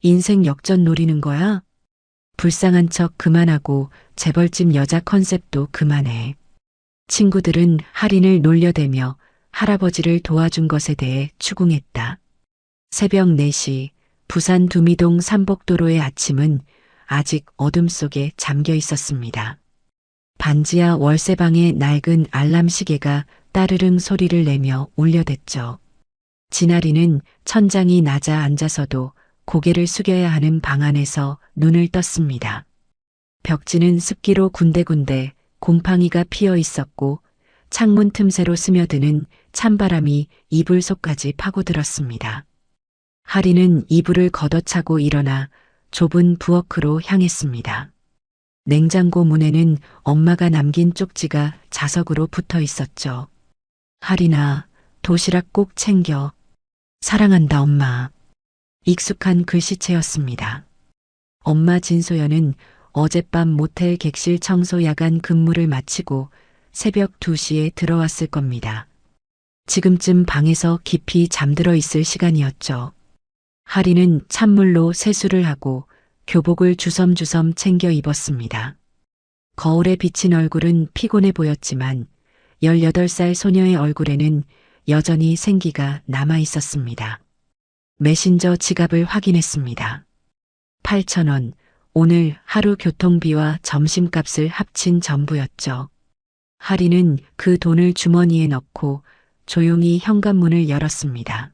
인생 역전 노리는 거야? 불쌍한 척 그만하고 재벌집 여자 컨셉도 그만해. 친구들은 할인을 놀려대며 할아버지를 도와준 것에 대해 추궁했다. 새벽 4시 부산 두미동 삼복도로의 아침은 아직 어둠 속에 잠겨 있었습니다. 반지하 월세방의 낡은 알람 시계가 따르릉 소리를 내며 울려댔죠. 진아리는 천장이 낮아 앉아서도 고개를 숙여야 하는 방 안에서 눈을 떴습니다. 벽지는 습기로 군데군데 곰팡이가 피어 있었고 창문 틈새로 스며드는 찬바람이 이불 속까지 파고들었습니다. 하리는 이불을 걷어차고 일어나 좁은 부엌으로 향했습니다. 냉장고 문에는 엄마가 남긴 쪽지가 자석으로 붙어 있었죠. 하리나, 도시락 꼭 챙겨. 사랑한다, 엄마. 익숙한 글씨체였습니다. 엄마 진소연은 어젯밤 모텔 객실 청소 야간 근무를 마치고 새벽 2시에 들어왔을 겁니다. 지금쯤 방에서 깊이 잠들어 있을 시간이었죠. 하리는 찬물로 세수를 하고 교복을 주섬주섬 챙겨 입었습니다. 거울에 비친 얼굴은 피곤해 보였지만 18살 소녀의 얼굴에는 여전히 생기가 남아 있었습니다. 메신저 지갑을 확인했습니다. 8,000원, 오늘 하루 교통비와 점심값을 합친 전부였죠. 하리는 그 돈을 주머니에 넣고 조용히 현관문을 열었습니다.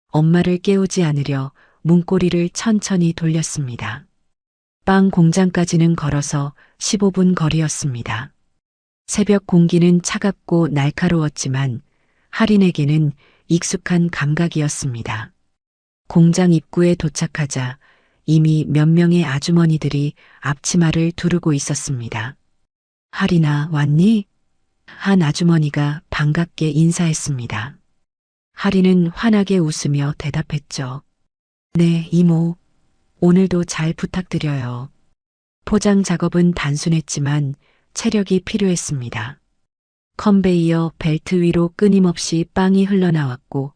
엄마를 깨우지 않으려 문고리를 천천히 돌렸습니다. 빵 공장까지는 걸어서 15분 거리였습니다. 새벽 공기는 차갑고 날카로웠지만 하린에게는 익숙한 감각이었습니다. 공장 입구에 도착하자 이미 몇 명의 아주머니들이 앞치마를 두르고 있었습니다. 하린아, 왔니? 한 아주머니가 반갑게 인사했습니다. 하린은 환하게 웃으며 대답했죠. 네, 이모. 오늘도 잘 부탁드려요. 포장 작업은 단순했지만 체력이 필요했습니다. 컨베이어 벨트 위로 끊임없이 빵이 흘러나왔고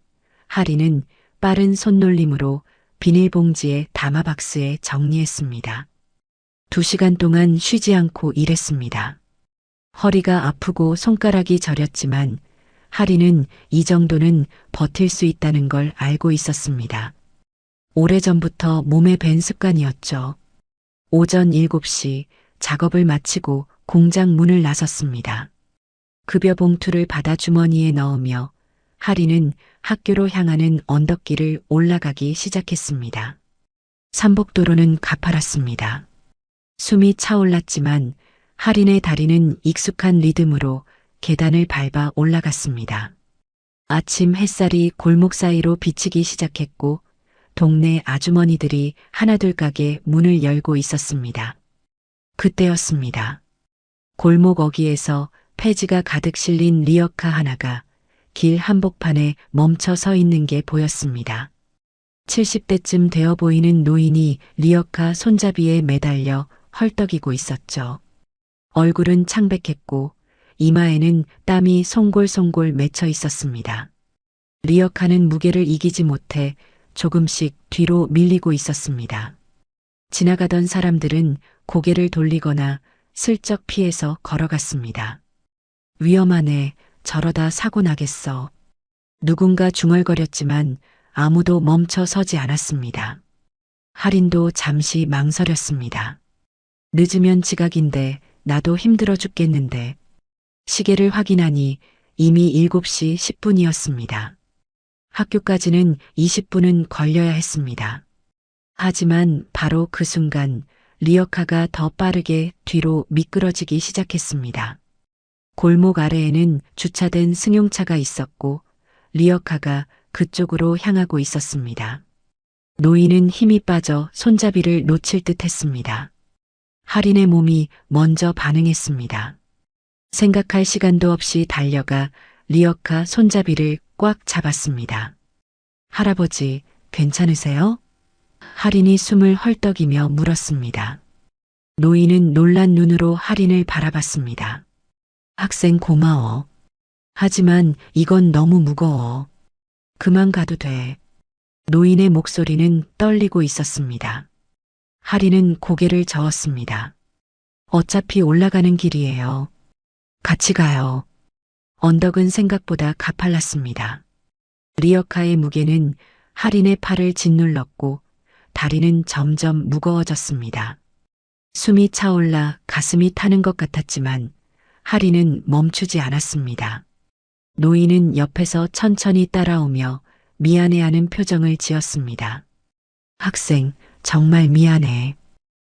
하린은 빠른 손놀림으로 비닐봉지에 담아박스에 정리했습니다. 2시간 동안 쉬지 않고 일했습니다. 허리가 아프고 손가락이 저렸지만 하린은 이 정도는 버틸 수 있다는 걸 알고 있었습니다. 오래전부터 몸에 밴 습관이었죠. 오전 7시 작업을 마치고 공장 문을 나섰습니다. 급여 봉투를 받아 주머니에 넣으며 하린은 학교로 향하는 언덕길을 올라가기 시작했습니다. 삼복도로는 가파랐습니다. 숨이 차올랐지만 하린의 다리는 익숙한 리듬으로 계단을 밟아 올라갔습니다. 아침 햇살이 골목 사이로 비치기 시작했고 동네 아주머니들이 하나둘 가게 문을 열고 있었습니다. 그때였습니다. 골목 어귀에서 폐지가 가득 실린 리어카 하나가 길 한복판에 멈춰 서 있는 게 보였습니다. 70대쯤 되어 보이는 노인이 리어카 손잡이에 매달려 헐떡이고 있었죠. 얼굴은 창백했고 이마에는 땀이 송골송골 맺혀 있었습니다. 리어카는 무게를 이기지 못해 조금씩 뒤로 밀리고 있었습니다. 지나가던 사람들은 고개를 돌리거나 슬쩍 피해서 걸어갔습니다. 위험하네, 저러다 사고 나겠어. 누군가 중얼거렸지만 아무도 멈춰 서지 않았습니다. 하린도 잠시 망설였습니다. 늦으면 지각인데 나도 힘들어 죽겠는데. 시계를 확인하니 이미 7시 10분이었습니다. 학교까지는 20분은 걸려야 했습니다. 하지만 바로 그 순간 리어카가 더 빠르게 뒤로 미끄러지기 시작했습니다. 골목 아래에는 주차된 승용차가 있었고 리어카가 그쪽으로 향하고 있었습니다. 노인은 힘이 빠져 손잡이를 놓칠 듯 했습니다. 하린의 몸이 먼저 반응했습니다. 생각할 시간도 없이 달려가 리어카 손잡이를 꽉 잡았습니다. 할아버지, 괜찮으세요? 하린이 숨을 헐떡이며 물었습니다. 노인은 놀란 눈으로 하린을 바라봤습니다. 학생 고마워. 하지만 이건 너무 무거워. 그만 가도 돼. 노인의 목소리는 떨리고 있었습니다. 하리는 고개를 저었습니다. 어차피 올라가는 길이에요. 같이 가요. 언덕은 생각보다 가팔랐습니다. 리어카의 무게는 하린의 팔을 짓눌렀고 다리는 점점 무거워졌습니다. 숨이 차올라 가슴이 타는 것 같았지만 하린은 멈추지 않았습니다. 노인은 옆에서 천천히 따라오며 미안해하는 표정을 지었습니다. 학생, 정말 미안해.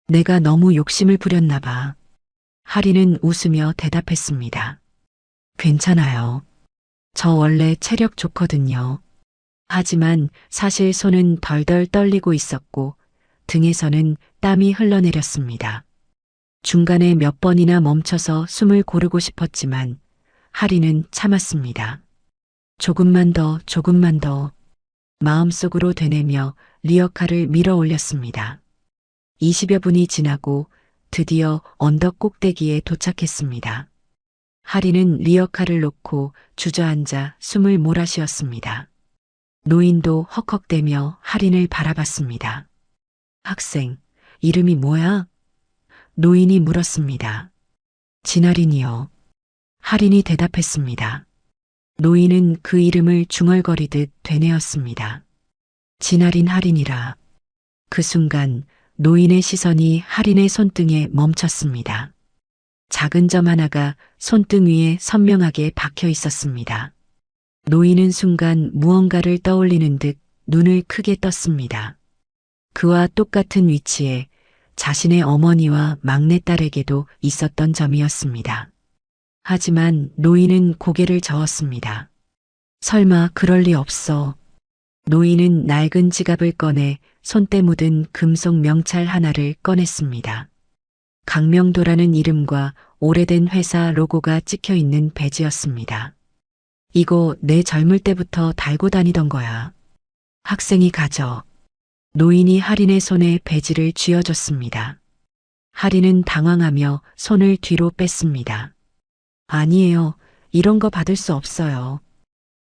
내가 너무 욕심을 부렸나 봐. 하린은 웃으며 대답했습니다. 괜찮아요. 저 원래 체력 좋거든요. 하지만 사실 손은 덜덜 떨리고 있었고 등에서는 땀이 흘러내렸습니다. 중간에 몇 번이나 멈춰서 숨을 고르고 싶었지만 하리는 참았습니다. 조금만 더, 조금만 더. 마음속으로 되뇌며 리어카를 밀어 올렸습니다. 20여 분이 지나고 드디어 언덕 꼭대기에 도착했습니다. 하리는 리어카를 놓고 주저앉아 숨을 몰아쉬었습니다. 노인도 헉헉대며 하린을 바라봤습니다. 학생, 이름이 뭐야? 노인이 물었습니다. 진아린이요. 하린이 대답했습니다. 노인은 그 이름을 중얼거리듯 되뇌었습니다. 진아린 하린이라. 그 순간 노인의 시선이 하린의 손등에 멈췄습니다. 작은 점 하나가 손등 위에 선명하게 박혀 있었습니다. 노인은 순간 무언가를 떠올리는 듯 눈을 크게 떴습니다. 그와 똑같은 위치에 자신의 어머니와 막내딸에게도 있었던 점이었습니다. 하지만 노인은 고개를 저었습니다. 설마 그럴 리 없어. 노인은 낡은 지갑을 꺼내 손때 묻은 금속 명찰 하나를 꺼냈습니다. 강명도라는 이름과 오래된 회사 로고가 찍혀 있는 배지였습니다. 이거 내 젊을 때부터 달고 다니던 거야. 학생이 가져. 노인이 하린의 손에 배지를 쥐어줬습니다. 하린은 당황하며 손을 뒤로 뺐습니다. 아니에요. 이런 거 받을 수 없어요.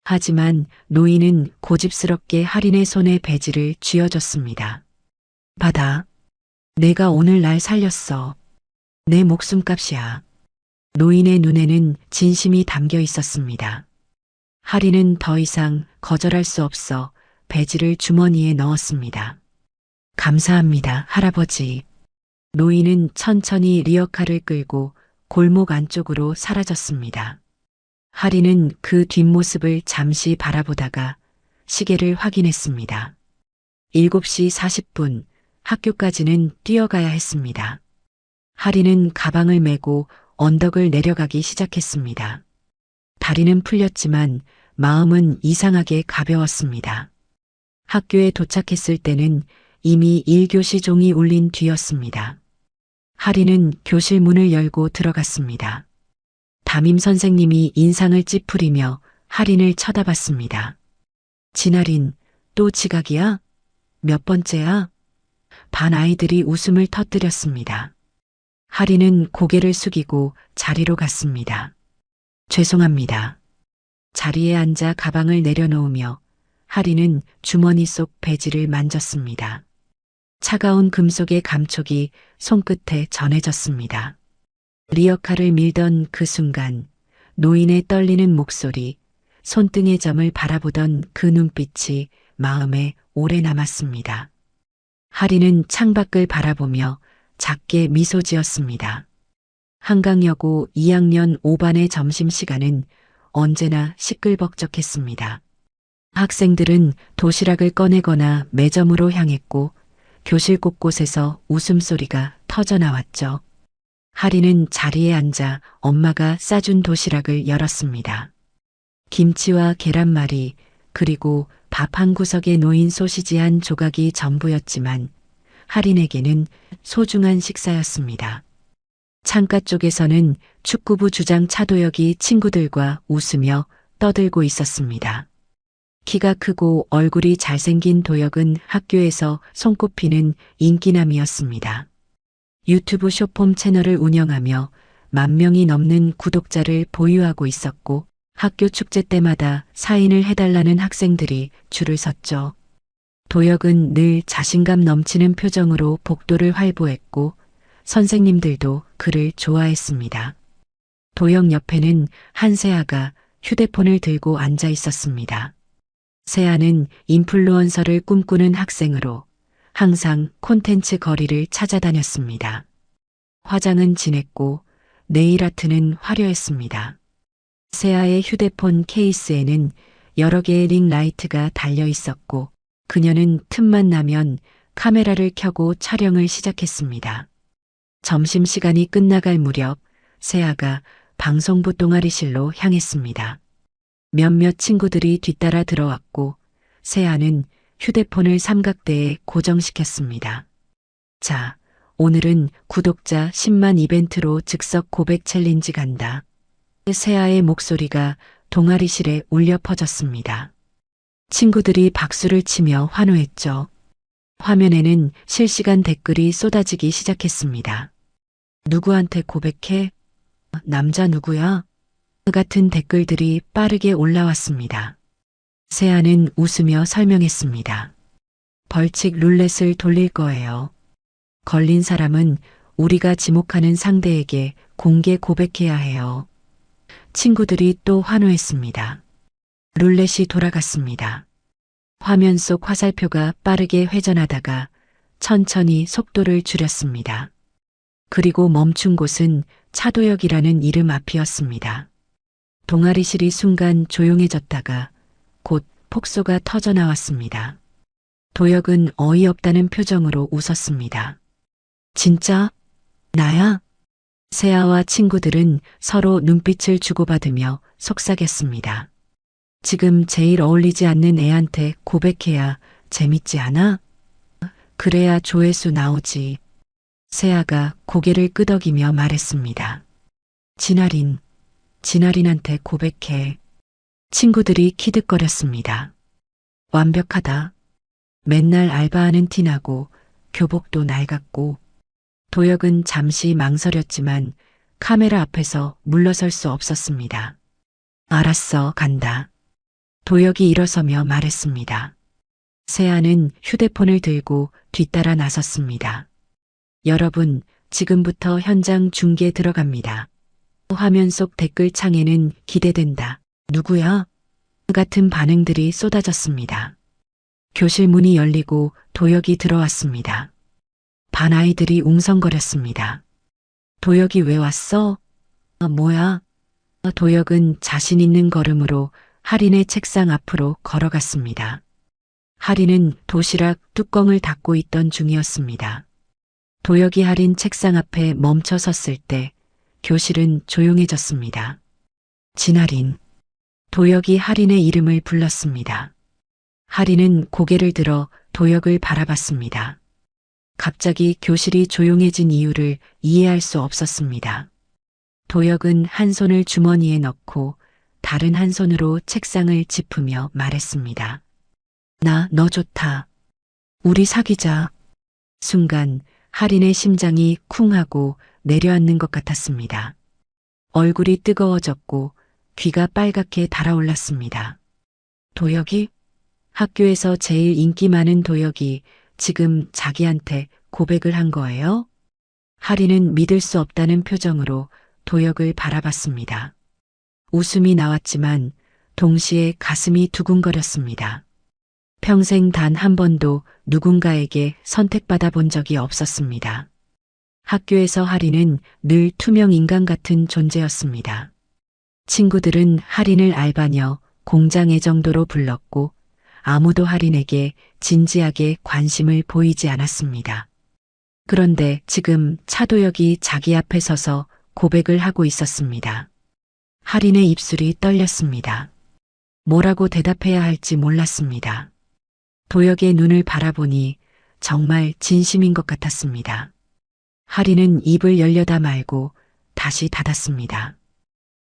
하지만 노인은 고집스럽게 하린의 손에 배지를 쥐어줬습니다. 받아. 내가 오늘 날 살렸어. 내 목숨값이야. 노인의 눈에는 진심이 담겨 있었습니다. 하린은 더 이상 거절할 수 없어 배지를 주머니에 넣었습니다. 감사합니다, 할아버지. 노인은 천천히 리어카를 끌고 골목 안쪽으로 사라졌습니다. 하린은 그 뒷모습을 잠시 바라보다가 시계를 확인했습니다. 7시 40분, 학교까지는 뛰어가야 했습니다. 하린은 가방을 메고 언덕을 내려가기 시작했습니다. 다리는 풀렸지만 마음은 이상하게 가벼웠습니다. 학교에 도착했을 때는 이미 1교시 종이 울린 뒤였습니다. 하린은 교실 문을 열고 들어갔습니다. 담임 선생님이 인상을 찌푸리며 하린을 쳐다봤습니다. 진아린, 또 지각이야? 몇 번째야? 반 아이들이 웃음을 터뜨렸습니다. 하린은 고개를 숙이고 자리로 갔습니다. 죄송합니다. 자리에 앉아 가방을 내려놓으며 하린은 주머니 속 배지를 만졌습니다. 차가운 금속의 감촉이 손끝에 전해졌습니다. 리어카를 밀던 그 순간 노인의 떨리는 목소리, 손등의 점을 바라보던 그 눈빛이 마음에 오래 남았습니다. 하린은 창밖을 바라보며 작게 미소 지었습니다. 한강여고 2학년 5반의 점심시간은 언제나 시끌벅적했습니다. 학생들은 도시락을 꺼내거나 매점으로 향했고 교실 곳곳에서 웃음소리가 터져나왔죠. 하린은 자리에 앉아 엄마가 싸준 도시락을 열었습니다. 김치와 계란말이 그리고 밥 한 구석에 놓인 소시지 한 조각이 전부였지만 하린에게는 소중한 식사였습니다. 창가 쪽에서는 축구부 주장 차도혁이 친구들과 웃으며 떠들고 있었습니다. 키가 크고 얼굴이 잘생긴 도혁은 학교에서 손꼽히는 인기남이었습니다. 유튜브 숏폼 채널을 운영하며 10,000명이 넘는 구독자를 보유하고 있었고 학교 축제 때마다 사인을 해달라는 학생들이 줄을 섰죠. 도혁은 늘 자신감 넘치는 표정으로 복도를 활보했고 선생님들도 그를 좋아했습니다. 도혁 옆에는 한세아가 휴대폰을 들고 앉아 있었습니다. 세아는 인플루언서를 꿈꾸는 학생으로 항상 콘텐츠 거리를 찾아다녔습니다. 화장은 진했고 네일 아트는 화려했습니다. 세아의 휴대폰 케이스에는 여러 개의 링 라이트가 달려 있었고 그녀는 틈만 나면 카메라를 켜고 촬영을 시작했습니다. 점심시간이 끝나갈 무렵 세아가 방송부 동아리실로 향했습니다. 몇몇 친구들이 뒤따라 들어왔고 세아는 휴대폰을 삼각대에 고정시켰습니다. 자, 오늘은 구독자 10만 이벤트로 즉석 고백 챌린지 간다. 세아의 목소리가 동아리실에 울려 퍼졌습니다. 친구들이 박수를 치며 환호했죠. 화면에는 실시간 댓글이 쏟아지기 시작했습니다. 누구한테 고백해? 남자 누구야? 같은 댓글들이 빠르게 올라왔습니다. 세아는 웃으며 설명했습니다. 벌칙 룰렛을 돌릴 거예요. 걸린 사람은 우리가 지목하는 상대에게 공개 고백해야 해요. 친구들이 또 환호했습니다. 룰렛이 돌아갔습니다. 화면 속 화살표가 빠르게 회전하다가 천천히 속도를 줄였습니다. 그리고 멈춘 곳은 차도혁이라는 이름 앞이었습니다. 동아리실이 순간 조용해졌다가 곧 폭소가 터져나왔습니다. 도혁은 어이없다는 표정으로 웃었습니다. 진짜? 나야? 세아와 친구들은 서로 눈빛을 주고받으며 속삭였습니다. 지금 제일 어울리지 않는 애한테 고백해야 재밌지 않아? 그래야 조회수 나오지. 세아가 고개를 끄덕이며 말했습니다. 진아린한테 고백해. 친구들이 키득거렸습니다. 완벽하다. 맨날 알바하는 티나고 교복도 낡았고. 도혁은 잠시 망설였지만 카메라 앞에서 물러설 수 없었습니다. 알았어, 간다. 도혁이 일어서며 말했습니다. 세아는 휴대폰을 들고 뒤따라 나섰습니다. 여러분, 지금부터 현장 중계 들어갑니다. 화면 속 댓글창에는 기대된다. 누구야? 같은 반응들이 쏟아졌습니다. 교실 문이 열리고 도혁이 들어왔습니다. 반 아이들이 웅성거렸습니다. 도혁이 왜 왔어? 뭐야? 도혁은 자신 있는 걸음으로 할인의 책상 앞으로 걸어갔습니다. 할인은 도시락 뚜껑을 닫고 있던 중이었습니다. 도혁이 할인 책상 앞에 멈춰 섰을 때 교실은 조용해졌습니다. 진할인. 도혁이 할인의 이름을 불렀습니다. 할인은 고개를 들어 도혁을 바라봤습니다. 갑자기 교실이 조용해진 이유를 이해할 수 없었습니다. 도혁은 한 손을 주머니에 넣고 다른 한 손으로 책상을 짚으며 말했습니다. 너 좋다. 우리 사귀자. 순간 할인의 심장이 쿵 하고 내려앉는 것 같았습니다. 얼굴이 뜨거워졌고 귀가 빨갛게 달아올랐습니다. 도혁이? 학교에서 제일 인기 많은 도혁이 지금 자기한테 고백을 한 거예요? 할인은 믿을 수 없다는 표정으로 도혁을 바라봤습니다. 웃음이 나왔지만 동시에 가슴이 두근거렸습니다. 평생 단 한 번도 누군가에게 선택받아 본 적이 없었습니다. 학교에서 할인은 늘 투명 인간 같은 존재였습니다. 친구들은 할인을 알바녀, 공장애 정도로 불렀고 아무도 할인에게 진지하게 관심을 보이지 않았습니다. 그런데 지금 차도혁이 자기 앞에 서서 고백을 하고 있었습니다. 할인의 입술이 떨렸습니다. 뭐라고 대답해야 할지 몰랐습니다. 도혁의 눈을 바라보니 정말 진심인 것 같았습니다. 할인은 입을 열려다 말고 다시 닫았습니다.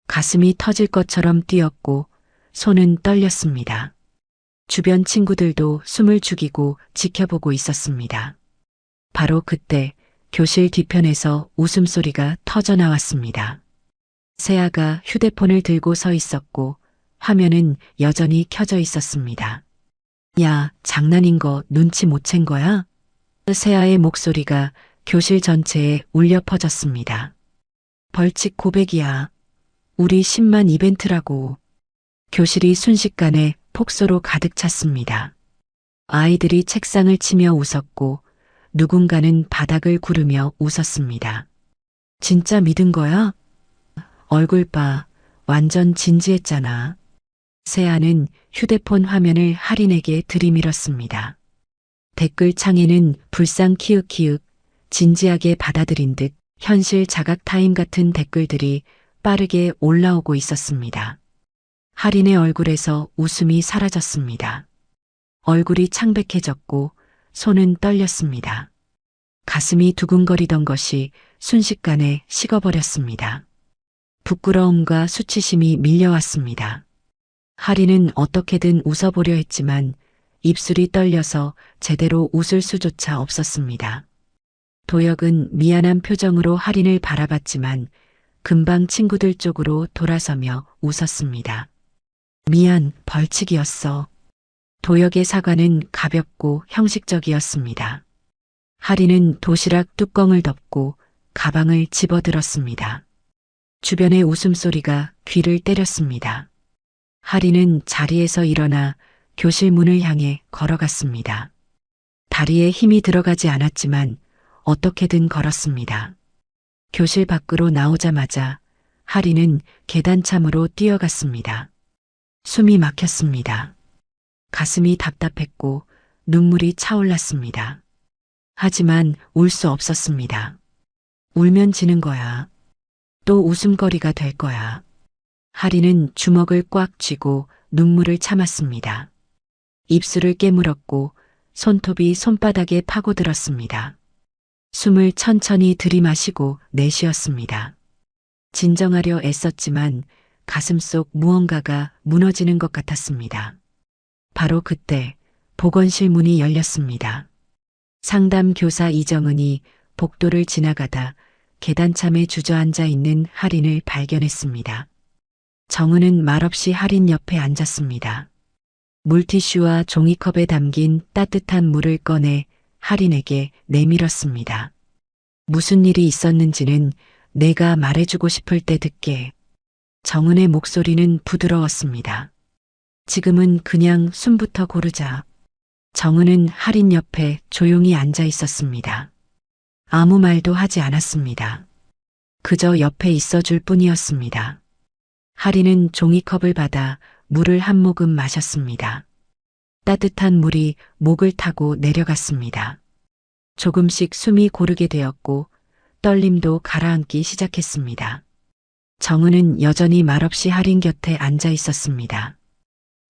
가슴이 터질 것처럼 뛰었고 손은 떨렸습니다. 주변 친구들도 숨을 죽이고 지켜보고 있었습니다. 바로 그때 교실 뒤편에서 웃음소리가 터져나왔습니다. 세아가 휴대폰을 들고 서 있었고 화면은 여전히 켜져 있었습니다. 야, 장난인 거 눈치 못 챈 거야? 세아의 목소리가 교실 전체에 울려 퍼졌습니다. 벌칙 고백이야. 우리 10만 이벤트라고. 교실이 순식간에 폭소로 가득 찼습니다. 아이들이 책상을 치며 웃었고 누군가는 바닥을 구르며 웃었습니다. 진짜 믿은 거야? 얼굴 봐. 완전 진지했잖아. 세아는 휴대폰 화면을 할인에게 들이밀었습니다. 댓글창에는 불상 키읔키읔 진지하게 받아들인 듯 현실 자각 타임 같은 댓글들이 빠르게 올라오고 있었습니다. 할인의 얼굴에서 웃음이 사라졌습니다. 얼굴이 창백해졌고 손은 떨렸습니다. 가슴이 두근거리던 것이 순식간에 식어버렸습니다. 부끄러움과 수치심이 밀려왔습니다. 할인은 어떻게든 웃어보려 했지만 입술이 떨려서 제대로 웃을 수조차 없었습니다. 도혁은 미안한 표정으로 할인을 바라봤지만 금방 친구들 쪽으로 돌아서며 웃었습니다. 미안, 벌칙이었어. 도혁의 사과는 가볍고 형식적이었습니다. 할인은 도시락 뚜껑을 덮고 가방을 집어들었습니다. 주변의 웃음소리가 귀를 때렸습니다. 할인은 자리에서 일어나 교실 문을 향해 걸어갔습니다. 다리에 힘이 들어가지 않았지만 어떻게든 걸었습니다. 교실 밖으로 나오자마자 할인은 계단참으로 뛰어갔습니다. 숨이 막혔습니다. 가슴이 답답했고 눈물이 차올랐습니다. 하지만 울 수 없었습니다. 울면 지는 거야. 또 웃음거리가 될 거야. 할인은 주먹을 꽉 쥐고 눈물을 참았습니다. 입술을 깨물었고 손톱이 손바닥에 파고들었습니다. 숨을 천천히 들이마시고 내쉬었습니다. 진정하려 애썼지만 가슴속 무언가가 무너지는 것 같았습니다. 바로 그때 보건실 문이 열렸습니다. 상담 교사 이정은이 복도를 지나가다 계단참에 주저앉아 있는 할인을 발견했습니다. 정은은 말없이 할인 옆에 앉았습니다. 물티슈와 종이컵에 담긴 따뜻한 물을 꺼내 할인에게 내밀었습니다. 무슨 일이 있었는지는 내가 말해주고 싶을 때 듣게. 정은의 목소리는 부드러웠습니다. 지금은 그냥 숨부터 고르자. 정은은 할인 옆에 조용히 앉아 있었습니다. 아무 말도 하지 않았습니다. 그저 옆에 있어줄 뿐이었습니다. 할인은 종이컵을 받아 물을 한 모금 마셨습니다. 따뜻한 물이 목을 타고 내려갔습니다. 조금씩 숨이 고르게 되었고 떨림도 가라앉기 시작했습니다. 정은은 여전히 말없이 할인 곁에 앉아 있었습니다.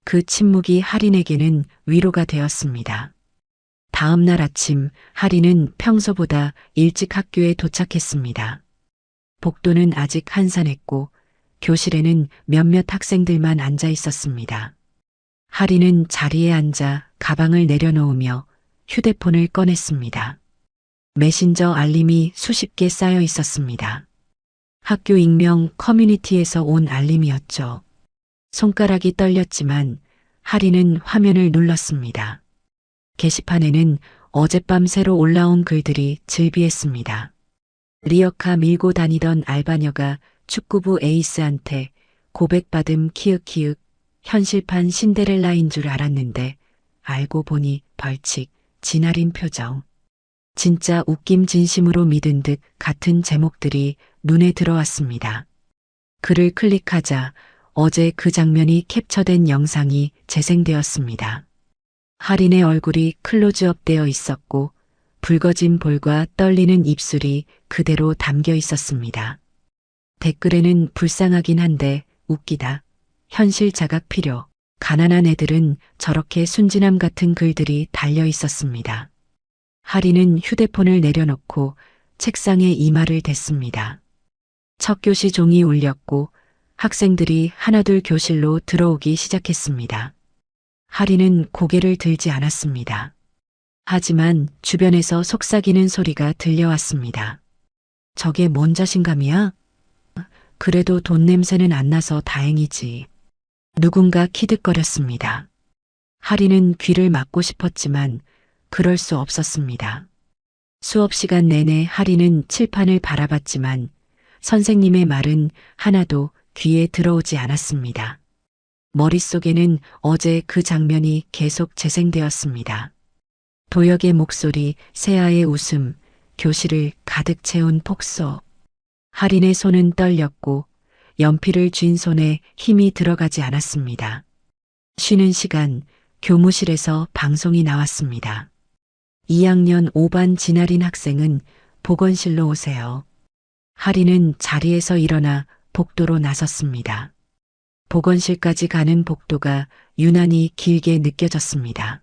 그 침묵이 할인에게는 위로가 되었습니다. 다음 날 아침 할인은 평소보다 일찍 학교에 도착했습니다. 복도는 아직 한산했고 교실에는 몇몇 학생들만 앉아 있었습니다. 할인은 자리에 앉아 가방을 내려놓으며 휴대폰을 꺼냈습니다. 메신저 알림이 수십 개 쌓여 있었습니다. 학교 익명 커뮤니티에서 온 알림이었죠. 손가락이 떨렸지만 할인은 화면을 눌렀습니다. 게시판에는 어젯밤 새로 올라온 글들이 즐비했습니다. 리어카 밀고 다니던 알바녀가 축구부 에이스한테 고백받음 키읔키읔 현실판 신데렐라인 줄 알았는데 알고 보니 벌칙 진할인 표정. 진짜 웃김 진심으로 믿은 듯 같은 제목들이 눈에 들어왔습니다. 글을 클릭하자 어제 그 장면이 캡처된 영상이 재생되었습니다. 할인의 얼굴이 클로즈업 되어 있었고 붉어진 볼과 떨리는 입술이 그대로 담겨 있었습니다. 댓글에는 불쌍하긴 한데 웃기다. 현실 자각 필요. 가난한 애들은 저렇게 순진함 같은 글들이 달려 있었습니다. 할인은 휴대폰을 내려놓고 책상에 이마를 댔습니다. 첫 교시 종이 울렸고 학생들이 하나둘 교실로 들어오기 시작했습니다. 할인은 고개를 들지 않았습니다. 하지만 주변에서 속삭이는 소리가 들려왔습니다. 저게 뭔 자신감이야? 그래도 돈 냄새는 안 나서 다행이지. 누군가 키득거렸습니다. 하리는 귀를 막고 싶었지만 그럴 수 없었습니다. 수업 시간 내내 하리는 칠판을 바라봤지만 선생님의 말은 하나도 귀에 들어오지 않았습니다. 머릿속에는 어제 그 장면이 계속 재생되었습니다. 도혁의 목소리, 세아의 웃음, 교실을 가득 채운 폭소. 하린의 손은 떨렸고 연필을 쥔 손에 힘이 들어가지 않았습니다. 쉬는 시간 교무실에서 방송이 나왔습니다. 2학년 5반 진아린 학생은 보건실로 오세요. 하린은 자리에서 일어나 복도로 나섰습니다. 보건실까지 가는 복도가 유난히 길게 느껴졌습니다.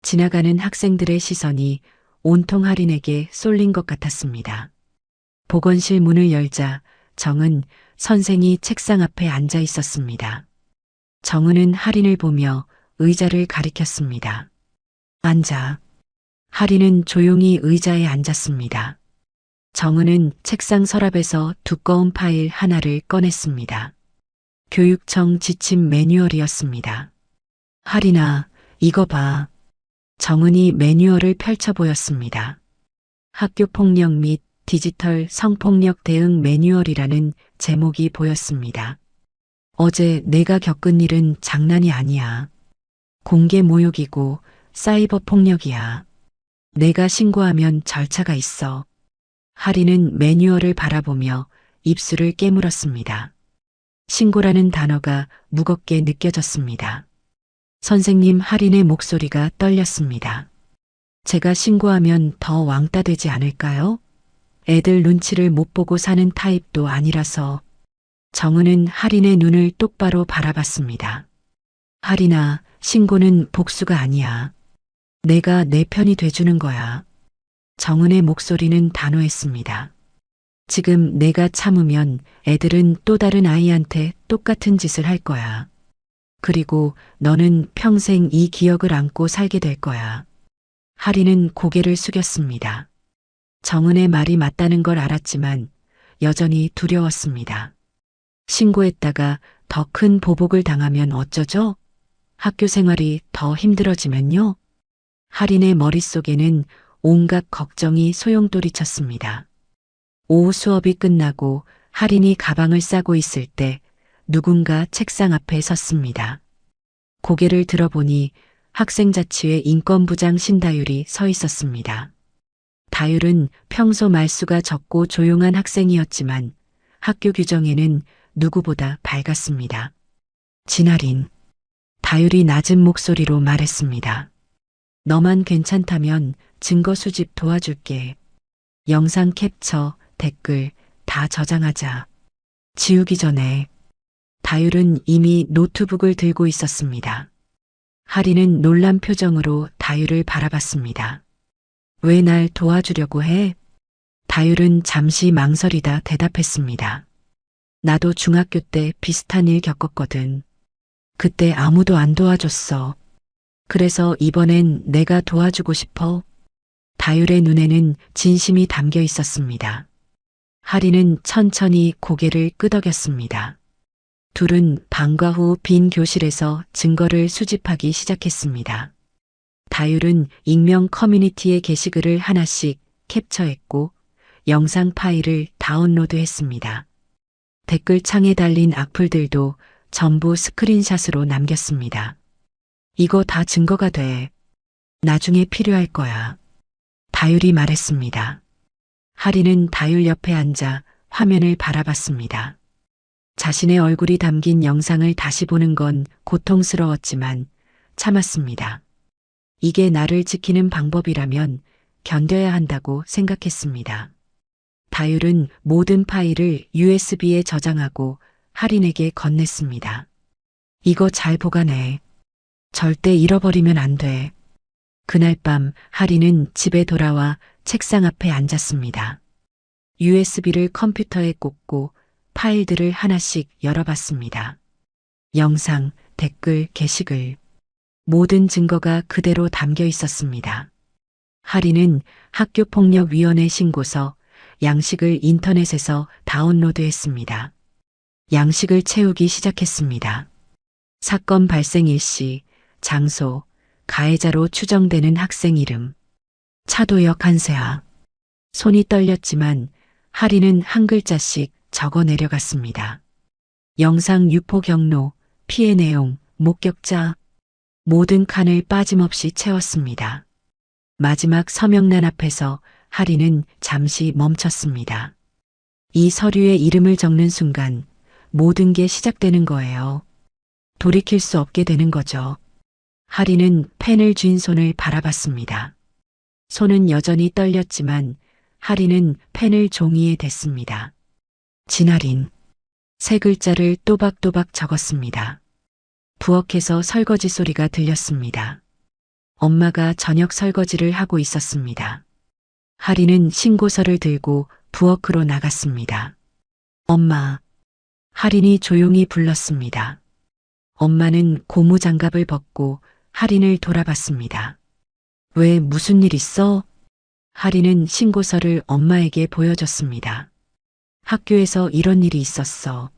지나가는 학생들의 시선이 온통 하린에게 쏠린 것 같았습니다. 보건실 문을 열자 정은 선생이 책상 앞에 앉아 있었습니다. 정은은 하린을 보며 의자를 가리켰습니다. 앉아. 하린은 조용히 의자에 앉았습니다. 정은은 책상 서랍에서 두꺼운 파일 하나를 꺼냈습니다. 교육청 지침 매뉴얼이었습니다. 하린아, 이거 봐. 정은이 매뉴얼을 펼쳐 보였습니다. 학교폭력 및 디지털 성폭력 대응 매뉴얼이라는 제목이 보였습니다. 어제 내가 겪은 일은 장난이 아니야. 공개 모욕이고 사이버 폭력이야. 내가 신고하면 절차가 있어. 하린은 매뉴얼을 바라보며 입술을 깨물었습니다. 신고라는 단어가 무겁게 느껴졌습니다. 선생님, 하린의 목소리가 떨렸습니다. 제가 신고하면 더 왕따 되지 않을까요? 애들 눈치를 못 보고 사는 타입도 아니라서. 정은은 하린의 눈을 똑바로 바라봤습니다. 하린아, 신고는 복수가 아니야. 내가 내 편이 돼주는 거야. 정은의 목소리는 단호했습니다. 지금 내가 참으면 애들은 또 다른 아이한테 똑같은 짓을 할 거야. 그리고 너는 평생 이 기억을 안고 살게 될 거야. 하린은 고개를 숙였습니다. 정은의 말이 맞다는 걸 알았지만 여전히 두려웠습니다. 신고했다가 더 큰 보복을 당하면 어쩌죠? 학교 생활이 더 힘들어지면요? 하린의 머릿속에는 온갖 걱정이 소용돌이쳤습니다. 오후 수업이 끝나고 하린이 가방을 싸고 있을 때 누군가 책상 앞에 섰습니다. 고개를 들어보니 학생자치회 인권부장 신다율이 서 있었습니다. 다율은 평소 말수가 적고 조용한 학생이었지만 학교 규정에는 누구보다 밝았습니다. 진아린. 다율이 낮은 목소리로 말했습니다. 너만 괜찮다면 증거 수집 도와줄게. 영상 캡처, 댓글 다 저장하자. 지우기 전에. 다율은 이미 노트북을 들고 있었습니다. 하린은 놀란 표정으로 다율을 바라봤습니다. 왜 날 도와주려고 해? 다율은 잠시 망설이다 대답했습니다. 나도 중학교 때 비슷한 일 겪었거든. 그때 아무도 안 도와줬어. 그래서 이번엔 내가 도와주고 싶어. 다율의 눈에는 진심이 담겨 있었습니다. 하린은 천천히 고개를 끄덕였습니다. 둘은 방과 후 빈 교실에서 증거를 수집하기 시작했습니다. 다율은 익명 커뮤니티의 게시글을 하나씩 캡처했고 영상 파일을 다운로드했습니다. 댓글창에 달린 악플들도 전부 스크린샷으로 남겼습니다. 이거 다 증거가 돼. 나중에 필요할 거야. 다율이 말했습니다. 하린은 다율 옆에 앉아 화면을 바라봤습니다. 자신의 얼굴이 담긴 영상을 다시 보는 건 고통스러웠지만 참았습니다. 이게 나를 지키는 방법이라면 견뎌야 한다고 생각했습니다. 다율은 모든 파일을 USB에 저장하고 하린에게 건넸습니다. 이거 잘 보관해. 절대 잃어버리면 안 돼. 그날 밤 하린은 집에 돌아와 책상 앞에 앉았습니다. USB를 컴퓨터에 꽂고 파일들을 하나씩 열어봤습니다. 영상, 댓글, 게시글. 모든 증거가 그대로 담겨 있었습니다. 하린은 학교폭력위원회 신고서, 양식을 인터넷에서 다운로드했습니다. 양식을 채우기 시작했습니다. 사건 발생 일시, 장소, 가해자로 추정되는 학생 이름. 차도역 한세아. 손이 떨렸지만 할인은 한 글자씩 적어 내려갔습니다. 영상 유포 경로, 피해 내용, 목격자. 모든 칸을 빠짐없이 채웠습니다. 마지막 서명란 앞에서 할인은 잠시 멈췄습니다. 이 서류에 이름을 적는 순간 모든 게 시작되는 거예요. 돌이킬 수 없게 되는 거죠. 할인은 펜을 쥔 손을 바라봤습니다. 손은 여전히 떨렸지만 할인은 펜을 종이에 댔습니다. 진할인. 세 글자를 또박또박 적었습니다. 부엌에서 설거지 소리가 들렸습니다. 엄마가 저녁 설거지를 하고 있었습니다. 할인은 신고서를 들고 부엌으로 나갔습니다. 엄마. 할인이 조용히 불렀습니다. 엄마는 고무장갑을 벗고 할인을 돌아봤습니다. 왜 무슨 일 있어? 할인은 신고서를 엄마에게 보여줬습니다. 학교에서 이런 일이 있었어.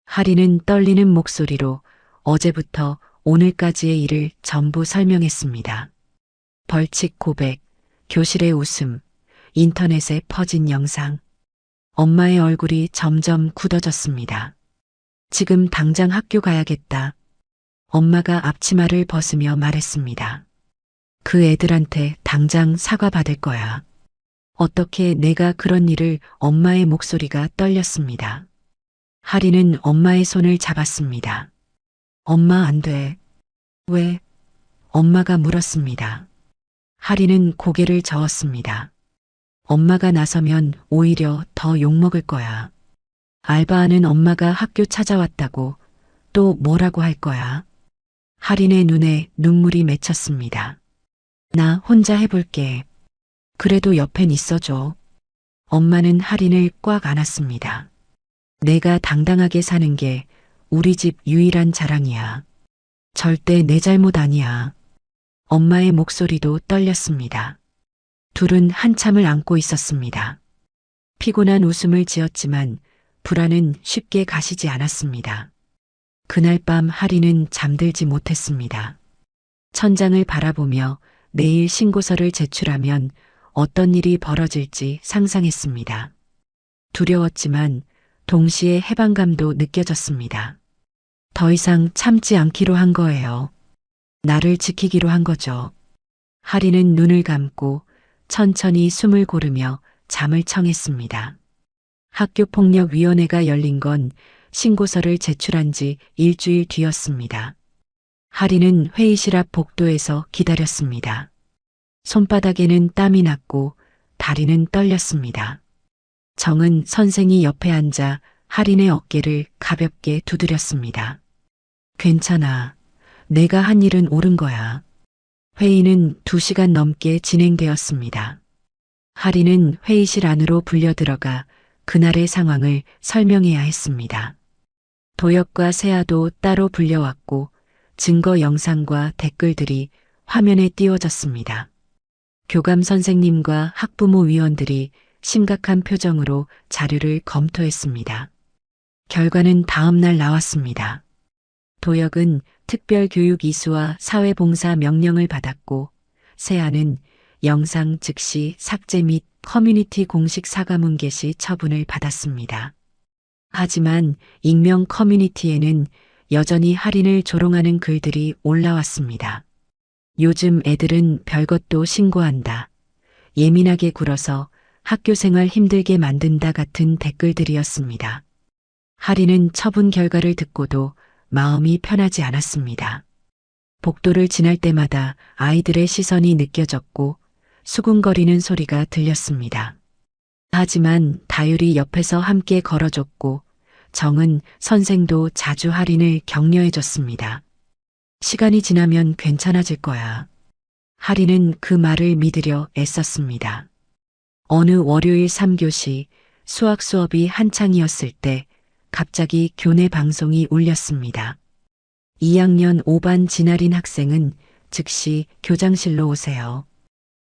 할인은 떨리는 목소리로 어제부터 오늘까지의 일을 전부 설명했습니다. 벌칙 고백, 교실의 웃음, 인터넷에 퍼진 영상. 엄마의 얼굴이 점점 굳어졌습니다. 지금 당장 학교 가야겠다. 엄마가 앞치마를 벗으며 말했습니다. 그 애들한테 당장 사과받을 거야. 어떻게 내가 그런 일을. 엄마의 목소리가 떨렸습니다. 할인은 엄마의 손을 잡았습니다. 엄마 안 돼. 왜? 엄마가 물었습니다. 할인은 고개를 저었습니다. 엄마가 나서면 오히려 더 욕먹을 거야. 알바하는 엄마가 학교 찾아왔다고 또 뭐라고 할 거야. 할인의 눈에 눈물이 맺혔습니다. 나 혼자 해볼게. 그래도 옆엔 있어줘. 엄마는 할인을 꽉 안았습니다. 내가 당당하게 사는 게 우리 집 유일한 자랑이야. 절대 내 잘못 아니야. 엄마의 목소리도 떨렸습니다. 둘은 한참을 안고 있었습니다. 피곤한 웃음을 지었지만 불안은 쉽게 가시지 않았습니다. 그날 밤 할인은 잠들지 못했습니다. 천장을 바라보며 내일 신고서를 제출하면 어떤 일이 벌어질지 상상했습니다. 두려웠지만 동시에 해방감도 느껴졌습니다. 더 이상 참지 않기로 한 거예요. 나를 지키기로 한 거죠. 할인은 눈을 감고 천천히 숨을 고르며 잠을 청했습니다. 학교폭력위원회가 열린 건 신고서를 제출한 지 일주일 뒤였습니다. 할인은 회의실 앞 복도에서 기다렸습니다. 손바닥에는 땀이 났고 다리는 떨렸습니다. 정은 선생이 옆에 앉아 할인의 어깨를 가볍게 두드렸습니다. 괜찮아. 내가 한 일은 옳은 거야. 회의는 2시간 넘게 진행되었습니다. 할인은 회의실 안으로 불려들어가 그날의 상황을 설명해야 했습니다. 도역과 세아도 따로 불려왔고 증거 영상과 댓글들이 화면에 띄워졌습니다. 교감 선생님과 학부모 위원들이 심각한 표정으로 자료를 검토했습니다. 결과는 다음 날 나왔습니다. 도역은 특별교육 이수와 사회봉사 명령을 받았고 세아는 영상 즉시 삭제 및 커뮤니티 공식 사과문 게시 처분을 받았습니다. 하지만 익명 커뮤니티에는 여전히 할인을 조롱하는 글들이 올라왔습니다. 요즘 애들은 별것도 신고한다. 예민하게 굴어서 학교생활 힘들게 만든다 같은 댓글들이었습니다. 할인은 처분 결과를 듣고도 마음이 편하지 않았습니다. 복도를 지날 때마다 아이들의 시선이 느껴졌고 수군거리는 소리가 들렸습니다. 하지만 다율이 옆에서 함께 걸어줬고 정은 선생도 자주 할인을 격려해줬습니다. 시간이 지나면 괜찮아질 거야. 할인은 그 말을 믿으려 애썼습니다. 어느 월요일 3교시 수학 수업이 한창이었을 때 갑자기 교내 방송이 울렸습니다. 2학년 5반 진아린 학생은 즉시 교장실로 오세요.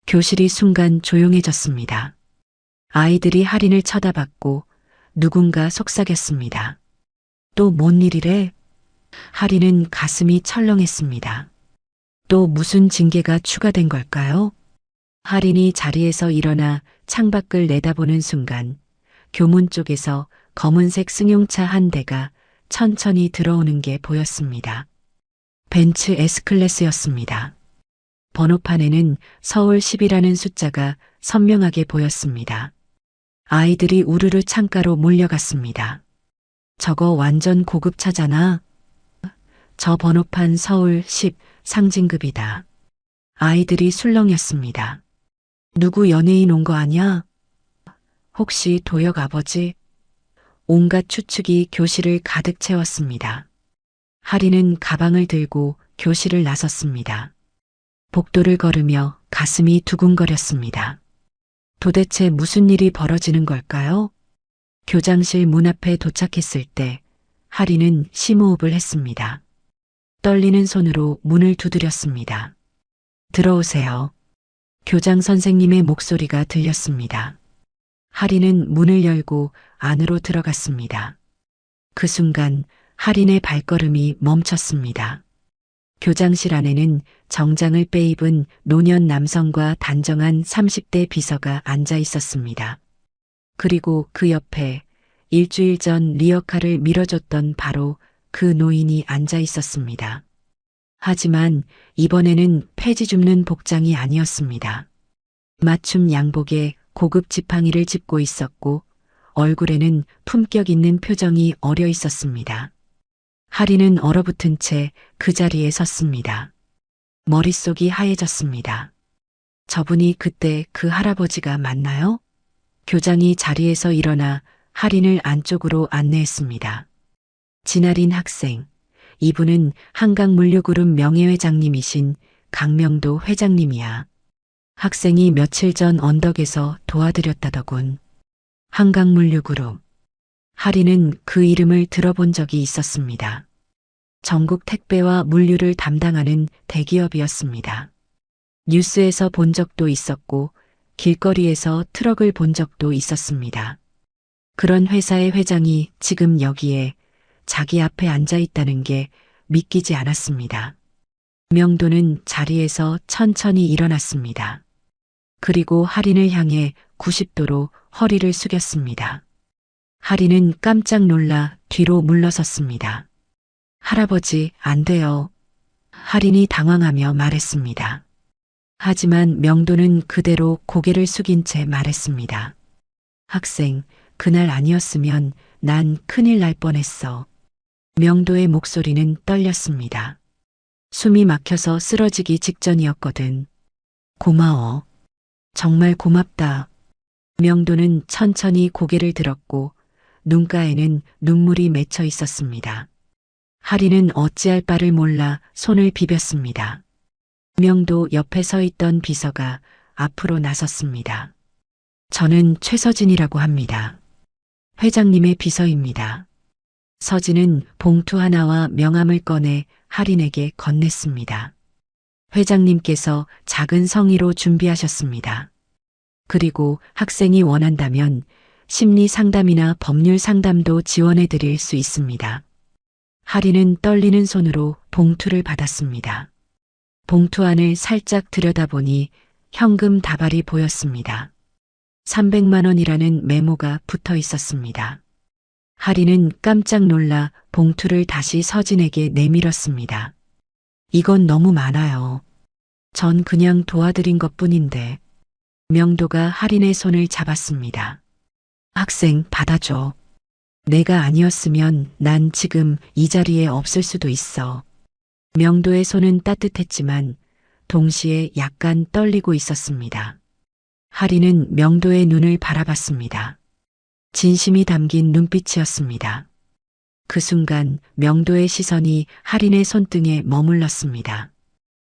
교실이 순간 조용해졌습니다. 아이들이 할인을 쳐다봤고 누군가 속삭였습니다. 또 뭔 일이래? 할인은 가슴이 철렁했습니다. 또 무슨 징계가 추가된 걸까요? 할인이 자리에서 일어나 창밖을 내다보는 순간 교문 쪽에서 검은색 승용차 한 대가 천천히 들어오는 게 보였습니다. 벤츠 S클래스였습니다. 번호판에는 서울 10이라는 숫자가 선명하게 보였습니다. 아이들이 우르르 창가로 몰려갔습니다. 저거 완전 고급차잖아. 저 번호판 서울 10 상징급이다. 아이들이 술렁였습니다. 누구 연예인 온 거 아냐? 혹시 도역 아버지? 온갖 추측이 교실을 가득 채웠습니다. 하리는 가방을 들고 교실을 나섰습니다. 복도를 걸으며 가슴이 두근거렸습니다. 도대체 무슨 일이 벌어지는 걸까요? 교장실 문 앞에 도착했을 때 하리는 심호흡을 했습니다. 떨리는 손으로 문을 두드렸습니다. 들어오세요. 교장 선생님의 목소리가 들렸습니다. 하리는 문을 열고 안으로 들어갔습니다. 그 순간 하린의 발걸음이 멈췄습니다. 교장실 안에는 정장을 빼입은 노년 남성과 단정한 30대 비서가 앉아 있었습니다. 그리고 그 옆에 일주일 전 리어카를 밀어줬던 바로 그 노인이 앉아 있었습니다. 하지만 이번에는 폐지 줍는 복장이 아니었습니다. 맞춤 양복에 고급 지팡이를 짚고 있었고 얼굴에는 품격 있는 표정이 어려 있었습니다. 하리는 얼어붙은 채 그 자리에 섰습니다. 머릿속이 하얘졌습니다. 저분이 그때 그 할아버지가 맞나요? 교장이 자리에서 일어나 하린을 안쪽으로 안내했습니다. 진아린 학생, 이분은 한강물류그룹 명예회장님이신 강명도 회장님이야. 학생이 며칠 전 언덕에서 도와드렸다더군. 한강물류그룹. 하리는 그 이름을 들어본 적이 있었습니다. 전국 택배와 물류를 담당하는 대기업이었습니다. 뉴스에서 본 적도 있었고 길거리에서 트럭을 본 적도 있었습니다. 그런 회사의 회장이 지금 여기에 자기 앞에 앉아 있다는 게 믿기지 않았습니다. 명도는 자리에서 천천히 일어났습니다. 그리고 하린을 향해 90도로 허리를 숙였습니다. 하린은 깜짝 놀라 뒤로 물러섰습니다. 할아버지, 안 돼요. 하린이 당황하며 말했습니다. 하지만 명도는 그대로 고개를 숙인 채 말했습니다. 학생, 그날 아니었으면 난 큰일 날 뻔했어. 명도의 목소리는 떨렸습니다. 숨이 막혀서 쓰러지기 직전이었거든. 고마워. 정말 고맙다. 명도는 천천히 고개를 들었고 눈가에는 눈물이 맺혀 있었습니다. 하리는 어찌할 바를 몰라 손을 비볐습니다. 명도 옆에 서 있던 비서가 앞으로 나섰습니다. 저는 최서진이라고 합니다. 회장님의 비서입니다. 서진은 봉투 하나와 명함을 꺼내 하린에게 건넸습니다. 회장님께서 작은 성의로 준비하셨습니다. 그리고 학생이 원한다면 심리 상담이나 법률 상담도 지원해 드릴 수 있습니다. 하린은 떨리는 손으로 봉투를 받았습니다. 봉투 안을 살짝 들여다보니 현금 다발이 보였습니다. 300만 원이라는 메모가 붙어 있었습니다. 하린은 깜짝 놀라 봉투를 다시 서진에게 내밀었습니다. 이건 너무 많아요. 전 그냥 도와드린 것뿐인데. 명도가 하린의 손을 잡았습니다. 학생, 받아줘. 내가 아니었으면 난 지금 이 자리에 없을 수도 있어. 명도의 손은 따뜻했지만 동시에 약간 떨리고 있었습니다. 하린은 명도의 눈을 바라봤습니다. 진심이 담긴 눈빛이었습니다. 그 순간 명도의 시선이 하린의 손등에 머물렀습니다.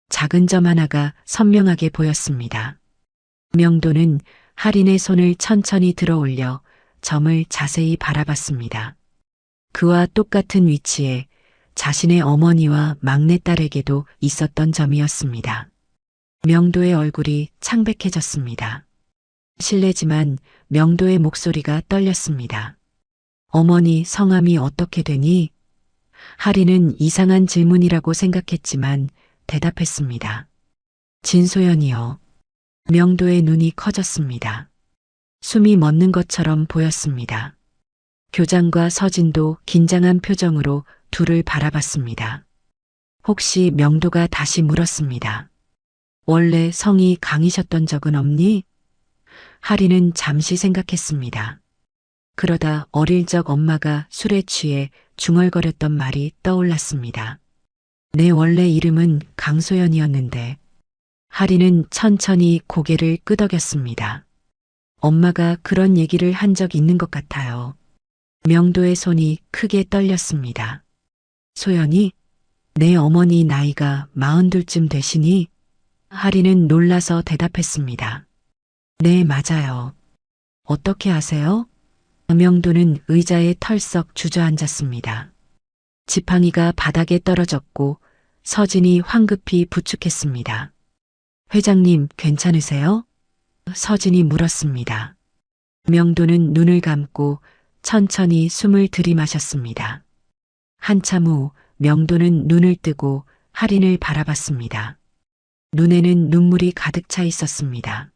작은 점 하나가 선명하게 보였습니다. 명도는 하린의 손을 천천히 들어 올려 점을 자세히 바라봤습니다. 그와 똑같은 위치에 자신의 어머니와 막내딸에게도 있었던 점이었습니다. 명도의 얼굴이 창백해졌습니다. 실례지만 명도의 목소리가 떨렸습니다. 어머니 성함이 어떻게 되니? 하린은 이상한 질문이라고 생각했지만 대답했습니다. 진소연이요. 명도의 눈이 커졌습니다. 숨이 멎는 것처럼 보였습니다. 교장과 서진도 긴장한 표정으로 둘을 바라봤습니다. 혹시 명도가 다시 물었습니다. 원래 성이 강이셨던 적은 없니? 하리는 잠시 생각했습니다. 그러다 어릴 적 엄마가 술에 취해 중얼거렸던 말이 떠올랐습니다. 내 원래 이름은 강소연이었는데. 하리는 천천히 고개를 끄덕였습니다. 엄마가 그런 얘기를 한 적 있는 것 같아요. 명도의 손이 크게 떨렸습니다. 소연이? 내 어머니 나이가 42쯤 되시니? 하리는 놀라서 대답했습니다. 네, 맞아요. 어떻게 아세요? 명도는 의자에 털썩 주저앉았습니다. 지팡이가 바닥에 떨어졌고 서진이 황급히 부축했습니다. 회장님, 괜찮으세요? 서진이 물었습니다. 명도는 눈을 감고 천천히 숨을 들이마셨습니다. 한참 후 명도는 눈을 뜨고 할인을 바라봤습니다. 눈에는 눈물이 가득 차 있었습니다.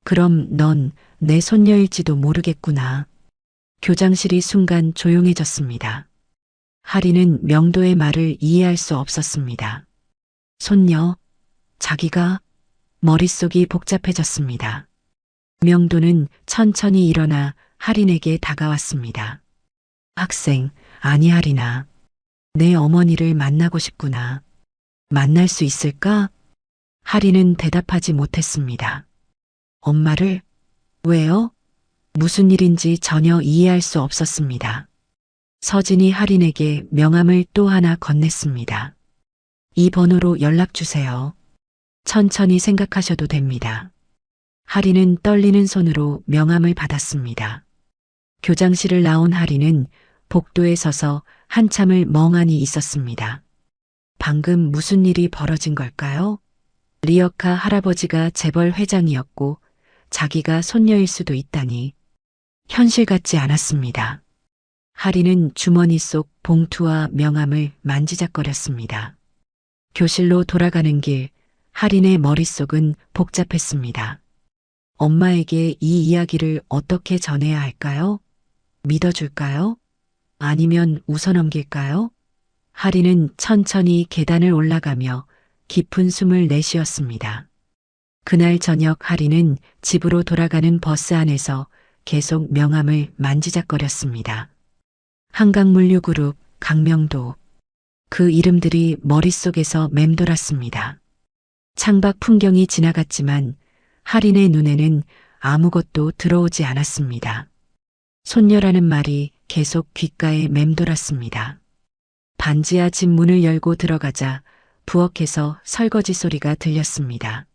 그럼 넌 내 손녀일지도 모르겠구나. 교장실이 순간 조용해졌습니다. 할인은 명도의 말을 이해할 수 없었습니다. 손녀, 자기가? 머릿속이 복잡해졌습니다. 명도는 천천히 일어나 할인에게 다가왔습니다. 학생, 아니 할인아. 내 어머니를 만나고 싶구나. 만날 수 있을까? 할인은 대답하지 못했습니다. 엄마를? 왜요? 무슨 일인지 전혀 이해할 수 없었습니다. 서진이 할인에게 명함을 또 하나 건넸습니다. 이 번호로 연락 주세요. 천천히 생각하셔도 됩니다. 할인은 떨리는 손으로 명함을 받았습니다. 교장실을 나온 할인은 복도에 서서 한참을 멍하니 있었습니다. 방금 무슨 일이 벌어진 걸까요? 리어카 할아버지가 재벌 회장이었고 자기가 손녀일 수도 있다니 현실 같지 않았습니다. 할인은 주머니 속 봉투와 명함을 만지작거렸습니다. 교실로 돌아가는 길 할인의 머릿속은 복잡했습니다. 엄마에게 이 이야기를 어떻게 전해야 할까요? 믿어줄까요? 아니면 웃어넘길까요? 할인은 천천히 계단을 올라가며 깊은 숨을 내쉬었습니다. 그날 저녁 할인은 집으로 돌아가는 버스 안에서 계속 명함을 만지작거렸습니다. 한강물류그룹, 강명도. 그 이름들이 머릿속에서 맴돌았습니다. 창밖 풍경이 지나갔지만 할인의 눈에는 아무것도 들어오지 않았습니다. 손녀라는 말이 계속 귓가에 맴돌았습니다. 반지하 집 문을 열고 들어가자 부엌에서 설거지 소리가 들렸습니다.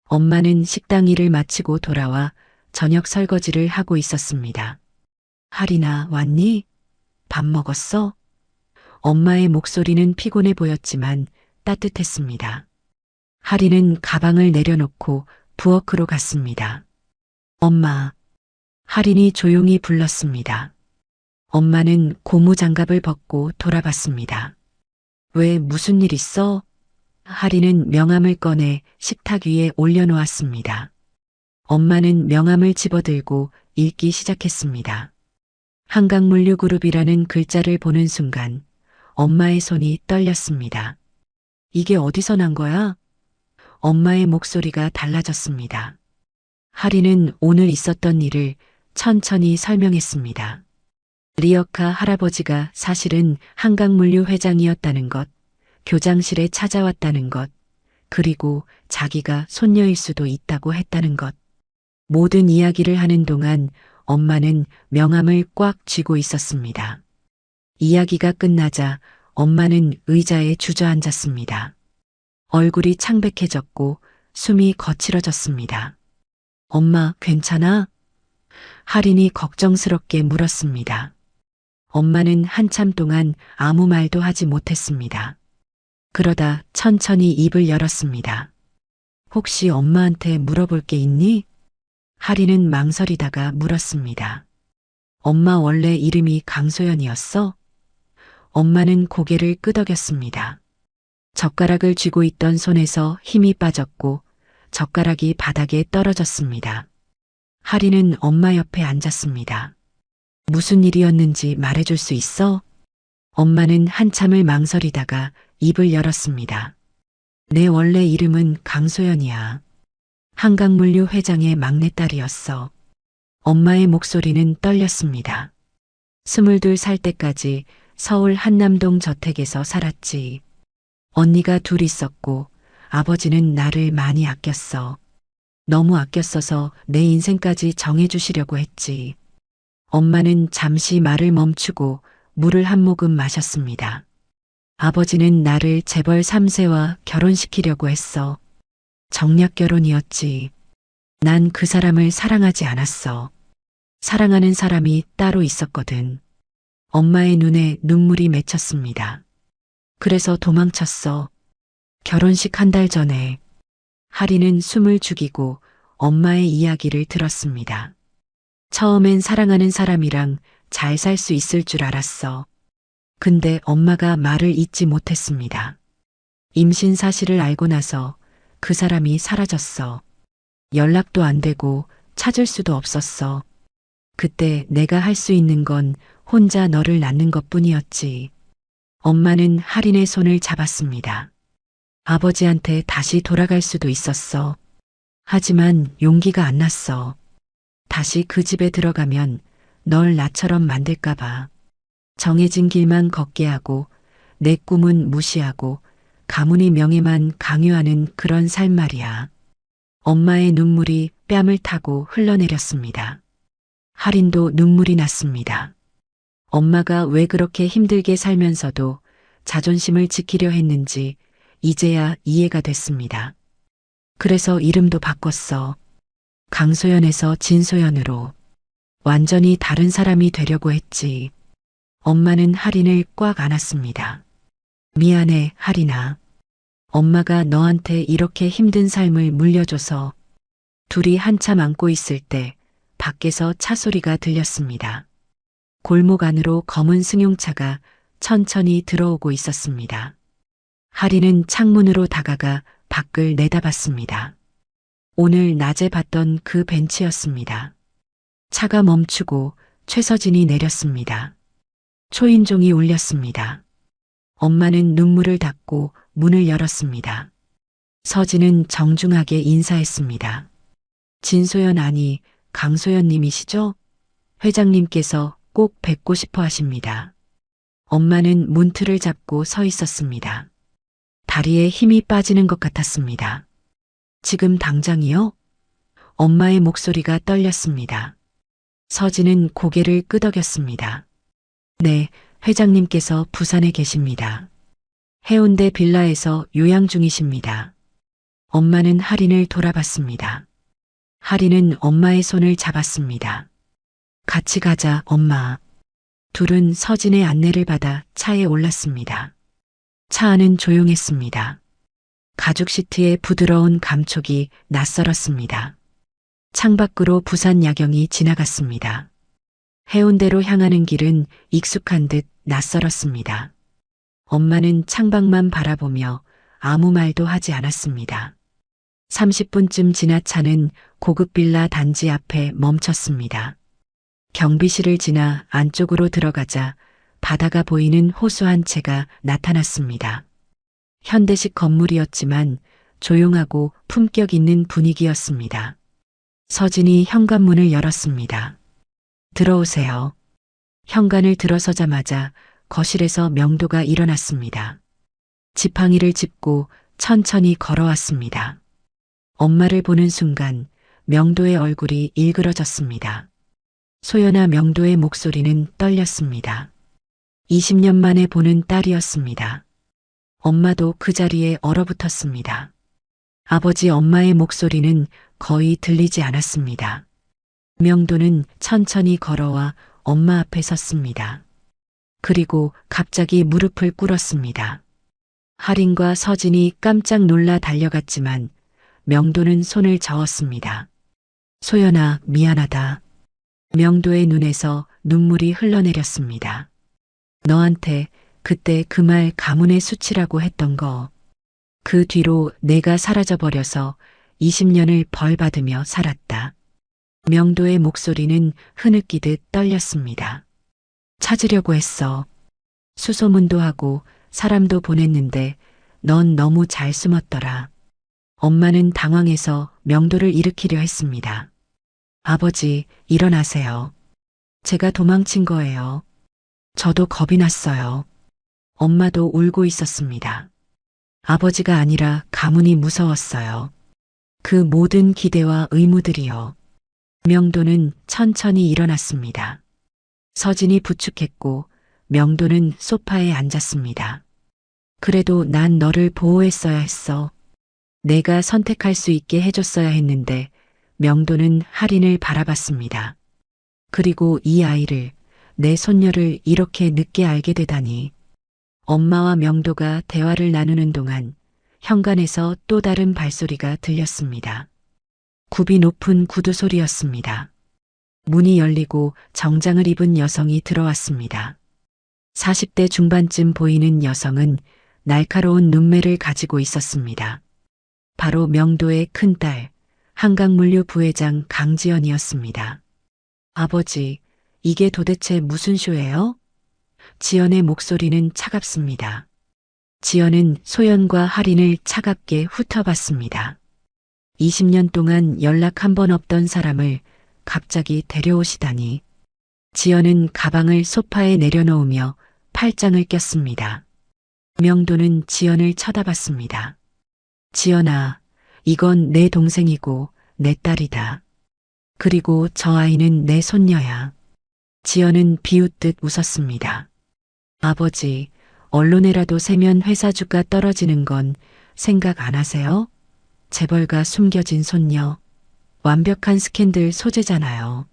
엄마는 식당 일을 마치고 돌아와 저녁 설거지를 하고 있었습니다. 할인아, 왔니? 밥 먹었어? 엄마의 목소리는 피곤해 보였지만 따뜻했습니다. 할인은 가방을 내려놓고 부엌으로 갔습니다. 엄마. 할인이 조용히 불렀습니다. 엄마는 고무장갑을 벗고 돌아봤습니다. 왜 무슨 일 있어? 할인은 명함을 꺼내 식탁 위에 올려놓았습니다. 엄마는 명함을 집어들고 읽기 시작했습니다. 한강물류그룹이라는 글자를 보는 순간 엄마의 손이 떨렸습니다. 이게 어디서 난 거야? 엄마의 목소리가 달라졌습니다. 할인은 오늘 있었던 일을 천천히 설명했습니다. 리어카 할아버지가 사실은 한강물류 회장이었다는 것, 교장실에 찾아왔다는 것, 그리고 자기가 손녀일 수도 있다고 했다는 것. 모든 이야기를 하는 동안 엄마는 명함을 꽉 쥐고 있었습니다. 이야기가 끝나자 엄마는 의자에 주저앉았습니다. 얼굴이 창백해졌고 숨이 거칠어졌습니다. 엄마, 괜찮아? 할인이 걱정스럽게 물었습니다. 엄마는 한참 동안 아무 말도 하지 못했습니다. 그러다 천천히 입을 열었습니다. 혹시 엄마한테 물어볼 게 있니? 할인은 망설이다가 물었습니다. 엄마 원래 이름이 강소연이었어? 엄마는 고개를 끄덕였습니다. 젓가락을 쥐고 있던 손에서 힘이 빠졌고 젓가락이 바닥에 떨어졌습니다. 하리는 엄마 옆에 앉았습니다. 무슨 일이었는지 말해줄 수 있어? 엄마는 한참을 망설이다가 입을 열었습니다. 내 원래 이름은 강소연이야. 한강물류 회장의 막내딸이었어. 엄마의 목소리는 떨렸습니다. 22살 때까지 서울 한남동 저택에서 살았지. 언니가 둘 있었고 아버지는 나를 많이 아꼈어. 너무 아꼈어서 내 인생까지 정해주시려고 했지. 엄마는 잠시 말을 멈추고 물을 한 모금 마셨습니다. 아버지는 나를 재벌 3세와 결혼시키려고 했어. 정략 결혼이었지. 난 그 사람을 사랑하지 않았어. 사랑하는 사람이 따로 있었거든. 엄마의 눈에 눈물이 맺혔습니다. 그래서 도망쳤어. 결혼식 한 달 전에. 하리는 숨을 죽이고 엄마의 이야기를 들었습니다. 처음엔 사랑하는 사람이랑 잘 살 수 있을 줄 알았어. 근데 엄마가 말을 잇지 못했습니다. 임신 사실을 알고 나서 그 사람이 사라졌어. 연락도 안 되고 찾을 수도 없었어. 그때 내가 할 수 있는 건 혼자 너를 낳는 것뿐이었지. 엄마는 하린의 손을 잡았습니다. 아버지한테 다시 돌아갈 수도 있었어. 하지만 용기가 안 났어. 다시 그 집에 들어가면 널 나처럼 만들까봐. 정해진 길만 걷게 하고 내 꿈은 무시하고 가문의 명예만 강요하는 그런 삶 말이야. 엄마의 눈물이 뺨을 타고 흘러내렸습니다. 하린도 눈물이 났습니다. 엄마가 왜 그렇게 힘들게 살면서도 자존심을 지키려 했는지 이제야 이해가 됐습니다. 그래서 이름도 바꿨어. 강소연에서 진소연으로. 완전히 다른 사람이 되려고 했지. 엄마는 하린을 꽉 안았습니다. 미안해, 하린아. 엄마가 너한테 이렇게 힘든 삶을 물려줘서. 둘이 한참 안고 있을 때 밖에서 차 소리가 들렸습니다. 골목 안으로 검은 승용차가 천천히 들어오고 있었습니다. 하리는 창문으로 다가가 밖을 내다봤습니다. 오늘 낮에 봤던 그 벤츠였습니다. 차가 멈추고 최서진이 내렸습니다. 초인종이 울렸습니다. 엄마는 눈물을 닦고 문을 열었습니다. 서진은 정중하게 인사했습니다. 진소연 아니 강소연 님이시죠? 회장님께서 꼭 뵙고 싶어 하십니다. 엄마는 문틀을 잡고 서 있었습니다. 다리에 힘이 빠지는 것 같았습니다. 지금 당장이요? 엄마의 목소리가 떨렸습니다. 서진은 고개를 끄덕였습니다. 네, 회장님께서 부산에 계십니다. 해운대 빌라에서 요양 중이십니다. 엄마는 하린을 돌아봤습니다. 하린은 엄마의 손을 잡았습니다. 같이 가자, 엄마. 둘은 서진의 안내를 받아 차에 올랐습니다. 차 안은 조용했습니다. 가죽 시트의 부드러운 감촉이 낯설었습니다. 창밖으로 부산 야경이 지나갔습니다. 해운대로 향하는 길은 익숙한 듯 낯설었습니다. 엄마는 창밖만 바라보며 아무 말도 하지 않았습니다. 30분쯤 지나 차는 고급 빌라 단지 앞에 멈췄습니다. 경비실을 지나 안쪽으로 들어가자 바다가 보이는 호수 한 채가 나타났습니다. 현대식 건물이었지만 조용하고 품격 있는 분위기였습니다. 서진이 현관문을 열었습니다. 들어오세요. 현관을 들어서자마자 거실에서 명도가 일어났습니다. 지팡이를 짚고 천천히 걸어왔습니다. 엄마를 보는 순간 명도의 얼굴이 일그러졌습니다. 소연아 명도의 목소리는 떨렸습니다. 20년 만에 보는 딸이었습니다. 엄마도 그 자리에 얼어붙었습니다. 아버지 엄마의 목소리는 거의 들리지 않았습니다. 명도는 천천히 걸어와 엄마 앞에 섰습니다. 그리고 갑자기 무릎을 꿇었습니다. 하린과 서진이 깜짝 놀라 달려갔지만 명도는 손을 저었습니다. 소연아, 미안하다. 명도의 눈에서 눈물이 흘러내렸습니다. 너한테 그때 그 말 가문의 수치라고 했던 거 그 뒤로 내가 사라져버려서 20년을 벌 받으며 살았다. 명도의 목소리는 흐느끼듯 떨렸습니다. 찾으려고 했어. 수소문도 하고 사람도 보냈는데 넌 너무 잘 숨었더라. 엄마는 당황해서 명도를 일으키려 했습니다. 아버지, 일어나세요. 제가 도망친 거예요. 저도 겁이 났어요. 엄마도 울고 있었습니다. 아버지가 아니라 가문이 무서웠어요. 그 모든 기대와 의무들이요. 명도는 천천히 일어났습니다. 서진이 부축했고 명도는 소파에 앉았습니다. 그래도 난 너를 보호했어야 했어. 내가 선택할 수 있게 해줬어야 했는데 명도는 할인을 바라봤습니다. 그리고 이 아이를, 내 손녀를 이렇게 늦게 알게 되다니. 엄마와 명도가 대화를 나누는 동안 현관에서 또 다른 발소리가 들렸습니다. 굽이 높은 구두 소리였습니다. 문이 열리고 정장을 입은 여성이 들어왔습니다. 40대 중반쯤 보이는 여성은 날카로운 눈매를 가지고 있었습니다. 바로 명도의 큰딸, 한강물류 부회장 강지연이었습니다. 아버지, 이게 도대체 무슨 쇼예요? 지연의 목소리는 차갑습니다. 지연은 소연과 할인을 차갑게 훑어봤습니다. 20년 동안 연락 한 번 없던 사람을 갑자기 데려오시다니. 지연은 가방을 소파에 내려놓으며 팔짱을 꼈습니다. 명도는 지연을 쳐다봤습니다. 지연아, 이건 내 동생이고 내 딸이다. 그리고 저 아이는 내 손녀야. 지연은 비웃듯 웃었습니다. 아버지, 언론에라도 새면 회사 주가 떨어지는 건 생각 안 하세요? 재벌가 숨겨진 손녀. 완벽한 스캔들 소재잖아요.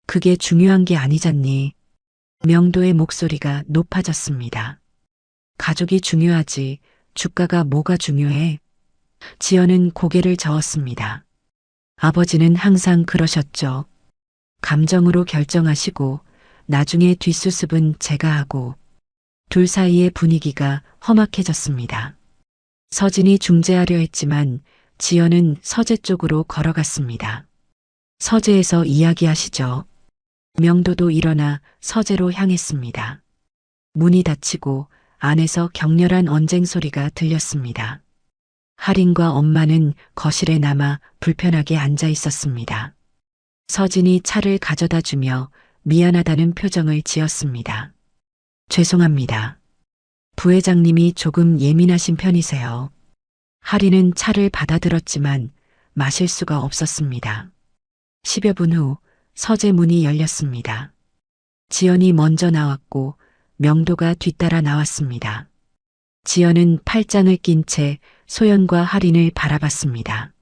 그게 중요한 게 아니잖니. 명도의 목소리가 높아졌습니다. 가족이 중요하지, 주가가 뭐가 중요해? 지연은 고개를 저었습니다. 아버지는 항상 그러셨죠. 감정으로 결정하시고 나중에 뒷수습은 제가 하고. 둘 사이의 분위기가 험악해졌습니다. 서진이 중재하려 했지만 지연은 서재 쪽으로 걸어갔습니다. 서재에서 이야기하시죠. 명도도 일어나 서재로 향했습니다. 문이 닫히고 안에서 격렬한 언쟁 소리가 들렸습니다. 할인과 엄마는 거실에 남아 불편하게 앉아 있었습니다. 서진이 차를 가져다 주며 미안하다는 표정을 지었습니다. 죄송합니다. 부회장님이 조금 예민하신 편이세요. 할인은 차를 받아들었지만 마실 수가 없었습니다. 10여 분 후 서재 문이 열렸습니다. 지연이 먼저 나왔고 명도가 뒤따라 나왔습니다. 지연은 팔짱을 낀 채 소연과 할인을 바라봤습니다.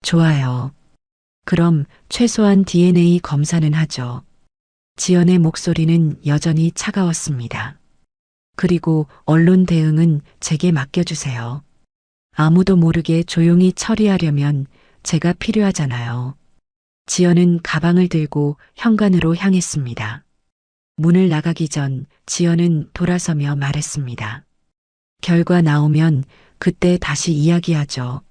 좋아요. 그럼 최소한 DNA 검사는 하죠. 지연의 목소리는 여전히 차가웠습니다. 그리고 언론 대응은 제게 맡겨주세요. 아무도 모르게 조용히 처리하려면 제가 필요하잖아요. 지연은 가방을 들고 현관으로 향했습니다. 문을 나가기 전 지연은 돌아서며 말했습니다. 결과 나오면 그때 다시 이야기하죠.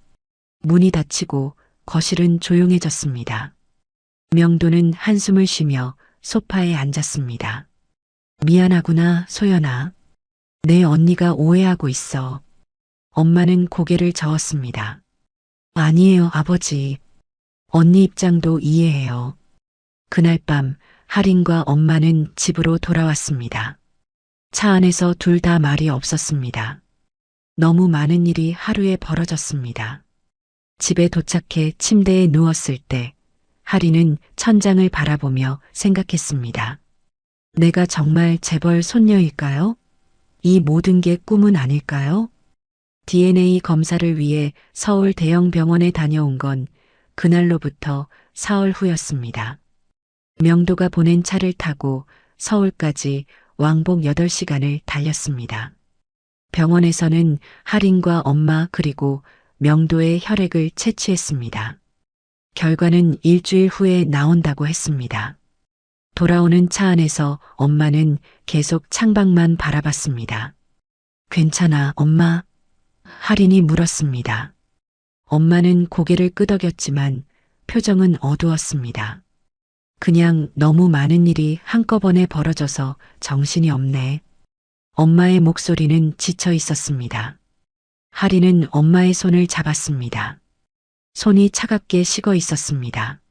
문이 닫히고 거실은 조용해졌습니다. 명도는 한숨을 쉬며 소파에 앉았습니다. 미안하구나, 소연아. 내 언니가 오해하고 있어. 엄마는 고개를 저었습니다. 아니에요, 아버지. 언니 입장도 이해해요. 그날 밤 할인과 엄마는 집으로 돌아왔습니다. 차 안에서 둘 다 말이 없었습니다. 너무 많은 일이 하루에 벌어졌습니다. 집에 도착해 침대에 누웠을 때 할인은 천장을 바라보며 생각했습니다. 내가 정말 재벌 손녀일까요? 이 모든 게 꿈은 아닐까요? DNA 검사를 위해 서울 대형 병원에 다녀온 건 그날로부터 사흘 후였습니다. 명도가 보낸 차를 타고 서울까지 왕복 8시간을 달렸습니다. 병원에서는 할인과 엄마 그리고 명도의 혈액을 채취했습니다. 결과는 일주일 후에 나온다고 했습니다. 돌아오는 차 안에서 엄마는 계속 창밖만 바라봤습니다. 괜찮아, 엄마. 할인이 물었습니다. 엄마는 고개를 끄덕였지만 표정은 어두웠습니다. 그냥 너무 많은 일이 한꺼번에 벌어져서 정신이 없네. 엄마의 목소리는 지쳐 있었습니다. 할인은 엄마의 손을 잡았습니다. 손이 차갑게 식어 있었습니다.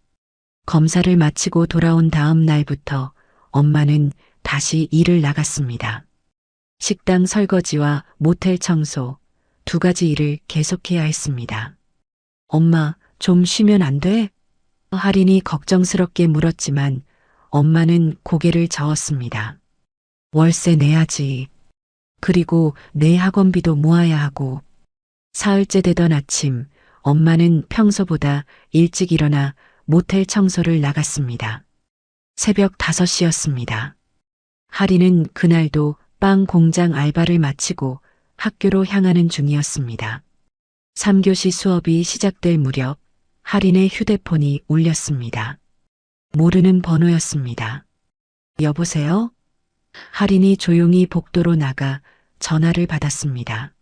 검사를 마치고 돌아온 다음 날부터 엄마는 다시 일을 나갔습니다. 식당 설거지와 모텔 청소, 두 가지 일을 계속해야 했습니다. 엄마, 좀 쉬면 안 돼? 할인이 걱정스럽게 물었지만 엄마는 고개를 저었습니다. 월세 내야지. 그리고 내 학원비도 모아야 하고. 사흘째 되던 아침, 엄마는 평소보다 일찍 일어나 모텔 청소를 나갔습니다. 새벽 5시였습니다. 할인은 그날도 빵 공장 알바를 마치고 학교로 향하는 중이었습니다. 3교시 수업이 시작될 무렵 할인의 휴대폰이 울렸습니다. 모르는 번호였습니다. 여보세요? 할인이 조용히 복도로 나가 전화를 받았습니다.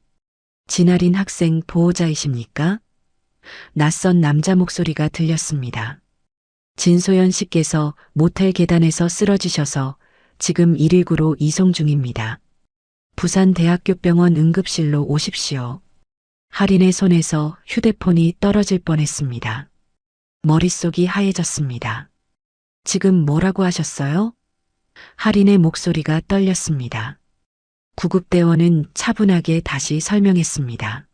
진아린 학생 보호자이십니까? 낯선 남자 목소리가 들렸습니다. 진소연 씨께서 모텔 계단에서 쓰러지셔서 지금 119로 이송 중입니다. 부산대학교병원 응급실로 오십시오. 할인의 손에서 휴대폰이 떨어질 뻔했습니다. 머릿속이 하얘졌습니다. 지금 뭐라고 하셨어요? 할인의 목소리가 떨렸습니다. 구급대원은 차분하게 다시 설명했습니다.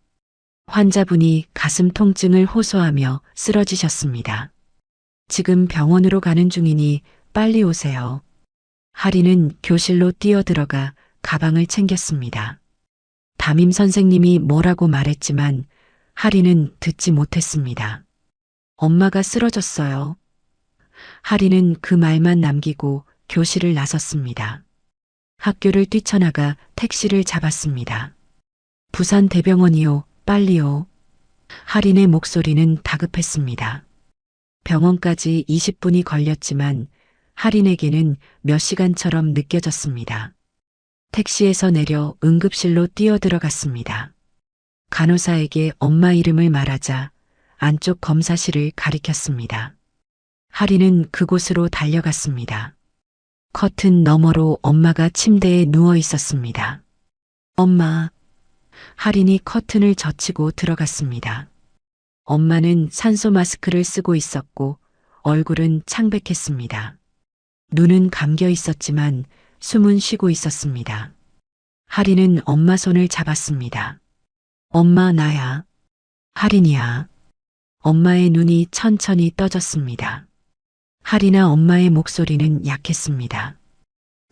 환자분이 가슴 통증을 호소하며 쓰러지셨습니다. 지금 병원으로 가는 중이니 빨리 오세요. 할인은 교실로 뛰어들어가 가방을 챙겼습니다. 담임 선생님이 뭐라고 말했지만 할인은 듣지 못했습니다. 엄마가 쓰러졌어요. 할인은 그 말만 남기고 교실을 나섰습니다. 학교를 뛰쳐나가 택시를 잡았습니다. 부산 대병원이요, 빨리요. 할인의 목소리는 다급했습니다. 병원까지 20분이 걸렸지만 할인에게는 몇 시간처럼 느껴졌습니다. 택시에서 내려 응급실로 뛰어들어갔습니다. 간호사에게 엄마 이름을 말하자 안쪽 검사실을 가리켰습니다. 할인은 그곳으로 달려갔습니다. 커튼 너머로 엄마가 침대에 누워 있었습니다. 엄마. 할인이 커튼을 젖히고 들어갔습니다. 엄마는 산소 마스크를 쓰고 있었고 얼굴은 창백했습니다. 눈은 감겨 있었지만 숨은 쉬고 있었습니다. 할인은 엄마 손을 잡았습니다. 엄마 나야. 할인이야. 엄마의 눈이 천천히 떠졌습니다. 할인아 엄마의 목소리는 약했습니다.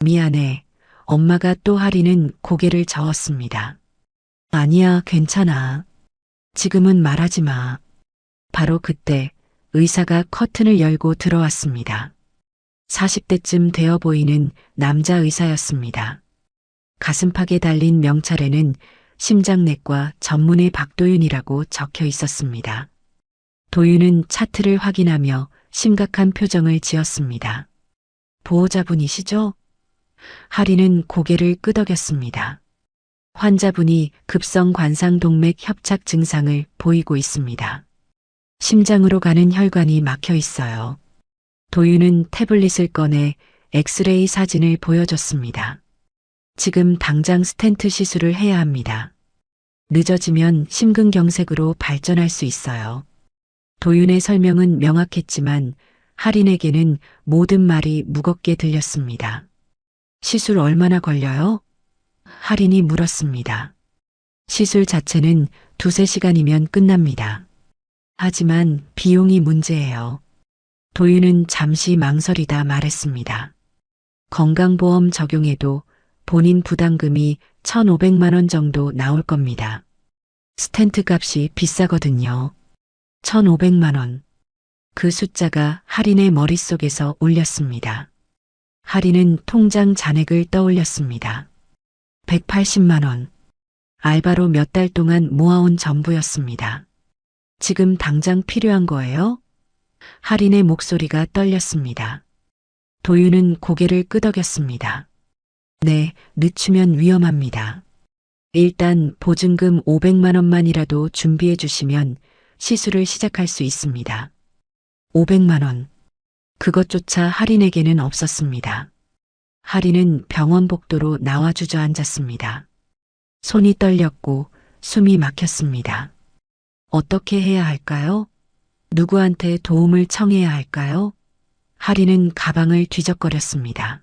미안해. 엄마가 또 할인은 고개를 저었습니다. 아니야, 괜찮아. 지금은 말하지 마. 바로 그때 의사가 커튼을 열고 들어왔습니다. 40대쯤 되어 보이는 남자 의사였습니다. 가슴팍에 달린 명찰에는 심장내과 전문의 박도윤이라고 적혀 있었습니다. 도윤은 차트를 확인하며 심각한 표정을 지었습니다. 보호자분이시죠? 할인은 고개를 끄덕였습니다. 환자분이 급성 관상동맥 협착 증상을 보이고 있습니다. 심장으로 가는 혈관이 막혀 있어요. 도윤은 태블릿을 꺼내 엑스레이 사진을 보여줬습니다. 지금 당장 스텐트 시술을 해야 합니다. 늦어지면 심근경색으로 발전할 수 있어요. 도윤의 설명은 명확했지만 할인에게는 모든 말이 무겁게 들렸습니다. 시술 얼마나 걸려요? 할인이 물었습니다. 시술 자체는 2~3시간이면 끝납니다. 하지만 비용이 문제예요. 도윤은 잠시 망설이다 말했습니다. 건강보험 적용해도 본인 부담금이 1,500만 원 정도 나올 겁니다. 스텐트 값이 비싸거든요. 1,500만 원. 그 숫자가 할인의 머릿속에서 울렸습니다. 할인은 통장 잔액을 떠올렸습니다. 180만 원. 알바로 몇 달 동안 모아온 전부였습니다. 지금 당장 필요한 거예요? 할인의 목소리가 떨렸습니다. 도윤은 고개를 끄덕였습니다. 네, 늦추면 위험합니다. 일단 보증금 500만 원만이라도 준비해 주시면 시술을 시작할 수 있습니다. 500만 원. 그것조차 할인에게는 없었습니다. 할인은 병원 복도로 나와 주저앉았습니다. 손이 떨렸고 숨이 막혔습니다. 어떻게 해야 할까요? 누구한테 도움을 청해야 할까요? 할인은 가방을 뒤적거렸습니다.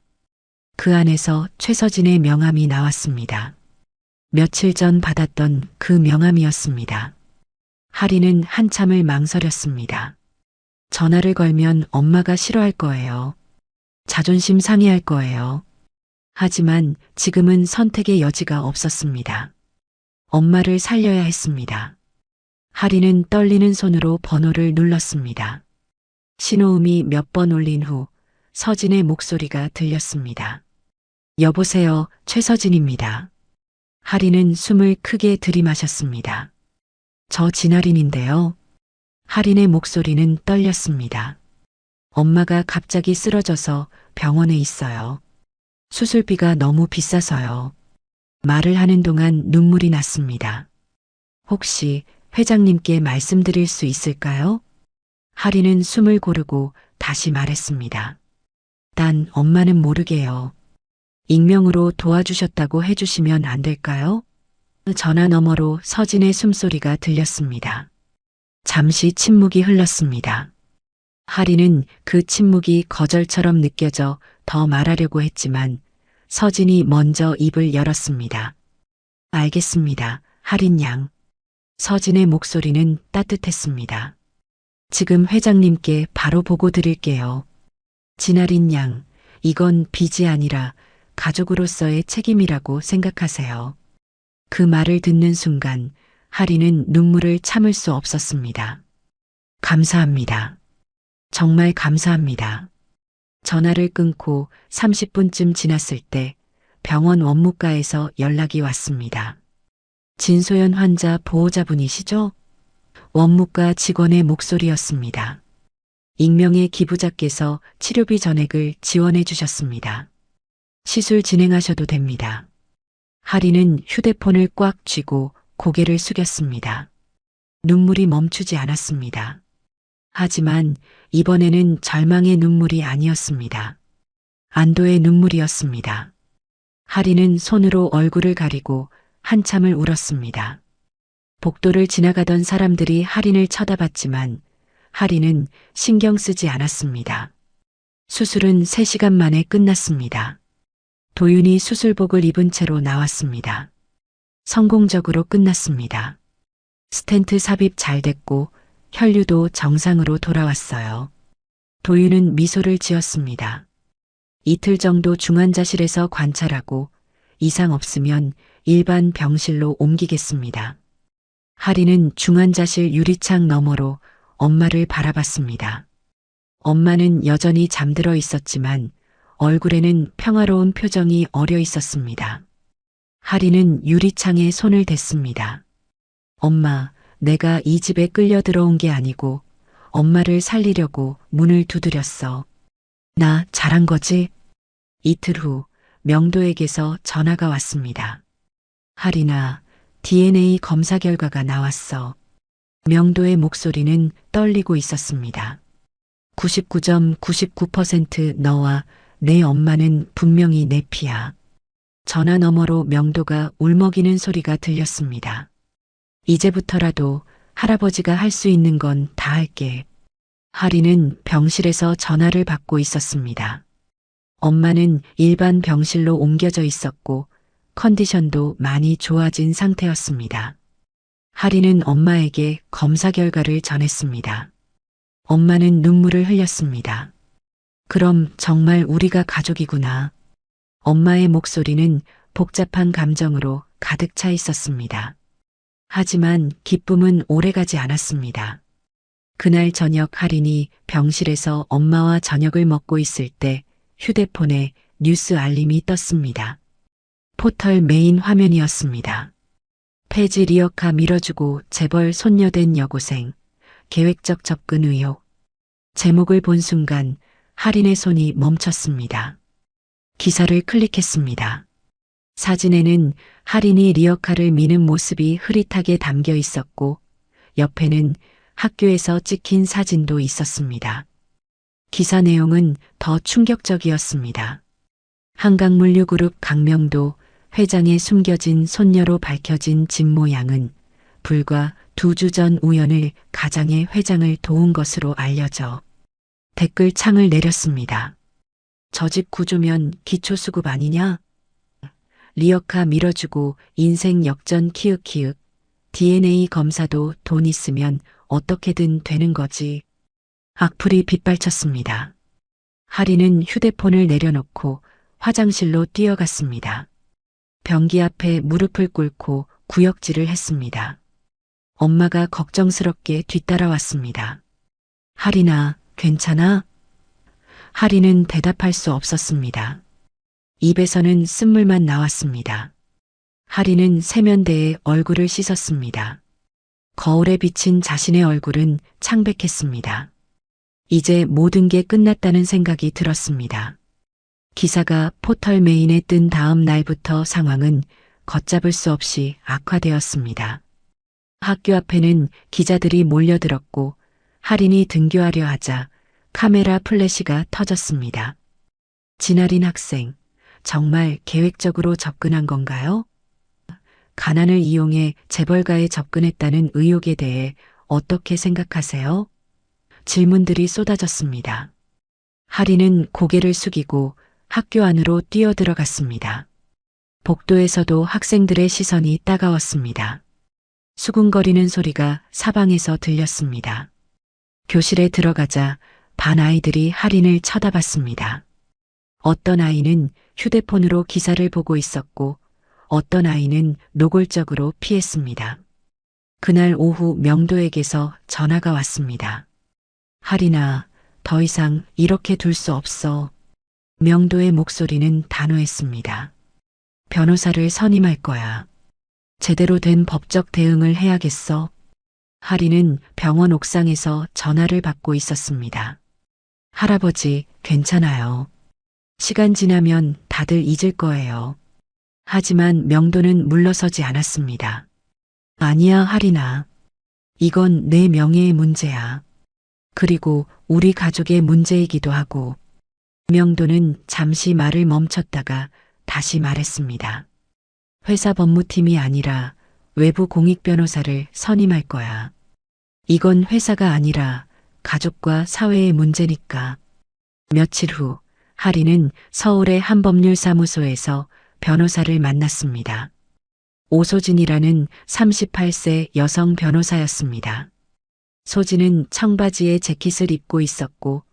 그 안에서 최서진의 명함이 나왔습니다. 며칠 전 받았던 그 명함이었습니다. 할인은 한참을 망설였습니다. 전화를 걸면 엄마가 싫어할 거예요. 자존심 상해할 거예요. 하지만 지금은 선택의 여지가 없었습니다. 엄마를 살려야 했습니다. 할인은 떨리는 손으로 번호를 눌렀습니다. 신호음이 몇 번 울린 후 서진의 목소리가 들렸습니다. 여보세요, 최서진입니다. 할인은 숨을 크게 들이마셨습니다. 저 진할인인데요. 할인의 목소리는 떨렸습니다. 엄마가 갑자기 쓰러져서 병원에 있어요. 수술비가 너무 비싸서요. 말을 하는 동안 눈물이 났습니다. 혹시 회장님께 말씀드릴 수 있을까요? 할인은 숨을 고르고 다시 말했습니다. 단 엄마는 모르게요. 익명으로 도와주셨다고 해주시면 안 될까요? 전화 너머로 서진의 숨소리가 들렸습니다. 잠시 침묵이 흘렀습니다. 할인은 그 침묵이 거절처럼 느껴져 더 말하려고 했지만 서진이 먼저 입을 열었습니다. 알겠습니다, 할인 양. 서진의 목소리는 따뜻했습니다. 지금 회장님께 바로 보고 드릴게요. 진할인 양, 이건 빚이 아니라 가족으로서의 책임이라고 생각하세요. 그 말을 듣는 순간 할인은 눈물을 참을 수 없었습니다. 감사합니다. 정말 감사합니다. 전화를 끊고 30분쯤 지났을 때 병원 원무과에서 연락이 왔습니다. 진소연 환자 보호자분이시죠? 원무과 직원의 목소리였습니다. 익명의 기부자께서 치료비 전액을 지원해 주셨습니다. 시술 진행하셔도 됩니다. 할인은 휴대폰을 꽉 쥐고 고개를 숙였습니다. 눈물이 멈추지 않았습니다. 하지만 이번에는 절망의 눈물이 아니었습니다. 안도의 눈물이었습니다. 할인은 손으로 얼굴을 가리고 한참을 울었습니다. 복도를 지나가던 사람들이 할인을 쳐다봤지만 할인은 신경 쓰지 않았습니다. 수술은 3시간 만에 끝났습니다. 도윤이 수술복을 입은 채로 나왔습니다. 성공적으로 끝났습니다. 스텐트 삽입 잘 됐고 혈류도 정상으로 돌아왔어요. 도윤은 미소를 지었습니다. 이틀 정도 중환자실에서 관찰하고 이상 없으면 일반 병실로 옮기겠습니다. 할인은 중환자실 유리창 너머로 엄마를 바라봤습니다. 엄마는 여전히 잠들어 있었지만 얼굴에는 평화로운 표정이 어려 있었습니다. 할인은 유리창에 손을 댔습니다. 엄마, 내가 이 집에 끌려 들어온 게 아니고 엄마를 살리려고 문을 두드렸어. 나 잘한 거지? 이틀 후 명도에게서 전화가 왔습니다. 할인아, DNA 검사 결과가 나왔어. 명도의 목소리는 떨리고 있었습니다. 99.99% 너와 내 엄마는 분명히 내 피야. 전화 너머로 명도가 울먹이는 소리가 들렸습니다. 이제부터라도 할아버지가 할 수 있는 건 다 할게. 할인은 병실에서 전화를 받고 있었습니다. 엄마는 일반 병실로 옮겨져 있었고 컨디션도 많이 좋아진 상태였습니다. 할인은 엄마에게 검사 결과를 전했습니다. 엄마는 눈물을 흘렸습니다. 그럼 정말 우리가 가족이구나. 엄마의 목소리는 복잡한 감정으로 가득 차 있었습니다. 하지만 기쁨은 오래가지 않았습니다. 그날 저녁 할인이 병실에서 엄마와 저녁을 먹고 있을 때 휴대폰에 뉴스 알림이 떴습니다. 포털 메인 화면이었습니다. 폐지 리어카 밀어주고 재벌 손녀된 여고생, 계획적 접근 의혹. 제목을 본 순간 할인의 손이 멈췄습니다. 기사를 클릭했습니다. 사진에는 할인이 리어카를 미는 모습이 흐릿하게 담겨 있었고 옆에는 학교에서 찍힌 사진도 있었습니다. 기사 내용은 더 충격적이었습니다. 한강물류그룹 강명도 회장의 숨겨진 손녀로 밝혀진 집 모양은 불과 2주 전 우연을 가장의 회장을 도운 것으로 알려져 댓글 창을 내렸습니다. 저 집 구조면 기초수급 아니냐? 리어카 밀어주고 인생 역전 키읔키읔. DNA 검사도 돈 있으면 어떻게든 되는 거지. 악플이 빗발쳤습니다. 할인은 휴대폰을 내려놓고 화장실로 뛰어갔습니다. 변기 앞에 무릎을 꿇고 구역질을 했습니다. 엄마가 걱정스럽게 뒤따라왔습니다. 할인아, 괜찮아? 할인은 대답할 수 없었습니다. 입에서는 쓴물만 나왔습니다. 할인은 세면대에 얼굴을 씻었습니다. 거울에 비친 자신의 얼굴은 창백했습니다. 이제 모든 게 끝났다는 생각이 들었습니다. 기사가 포털 메인에 뜬 다음 날부터 상황은 걷잡을 수 없이 악화되었습니다. 학교 앞에는 기자들이 몰려들었고 할인이 등교하려 하자 카메라 플래시가 터졌습니다. 진아린 학생, 정말 계획적으로 접근한 건가요? 가난을 이용해 재벌가에 접근했다는 의혹에 대해 어떻게 생각하세요? 질문들이 쏟아졌습니다. 할인은 고개를 숙이고 학교 안으로 뛰어들어갔습니다. 복도에서도 학생들의 시선이 따가웠습니다. 수군거리는 소리가 사방에서 들렸습니다. 교실에 들어가자 반 아이들이 할인을 쳐다봤습니다. 어떤 아이는 휴대폰으로 기사를 보고 있었고 어떤 아이는 노골적으로 피했습니다. 그날 오후 명도에게서 전화가 왔습니다. 할인아, 더 이상 이렇게 둘 수 없어. 명도의 목소리는 단호했습니다. 변호사를 선임할 거야. 제대로 된 법적 대응을 해야겠어. 할인은 병원 옥상에서 전화를 받고 있었습니다. 할아버지, 괜찮아요. 시간 지나면 다들 잊을 거예요. 하지만 명도는 물러서지 않았습니다. 아니야, 할인아. 이건 내 명예의 문제야. 그리고 우리 가족의 문제이기도 하고. 명도는 잠시 말을 멈췄다가 다시 말했습니다. 회사 법무팀이 아니라 외부 공익 변호사를 선임할 거야. 이건 회사가 아니라 가족과 사회의 문제니까. 며칠 후 할인은 서울의 한 법률사무소에서 변호사를 만났습니다. 오소진이라는 38세 여성 변호사였습니다. 소진은 청바지에 재킷을 입고 있었고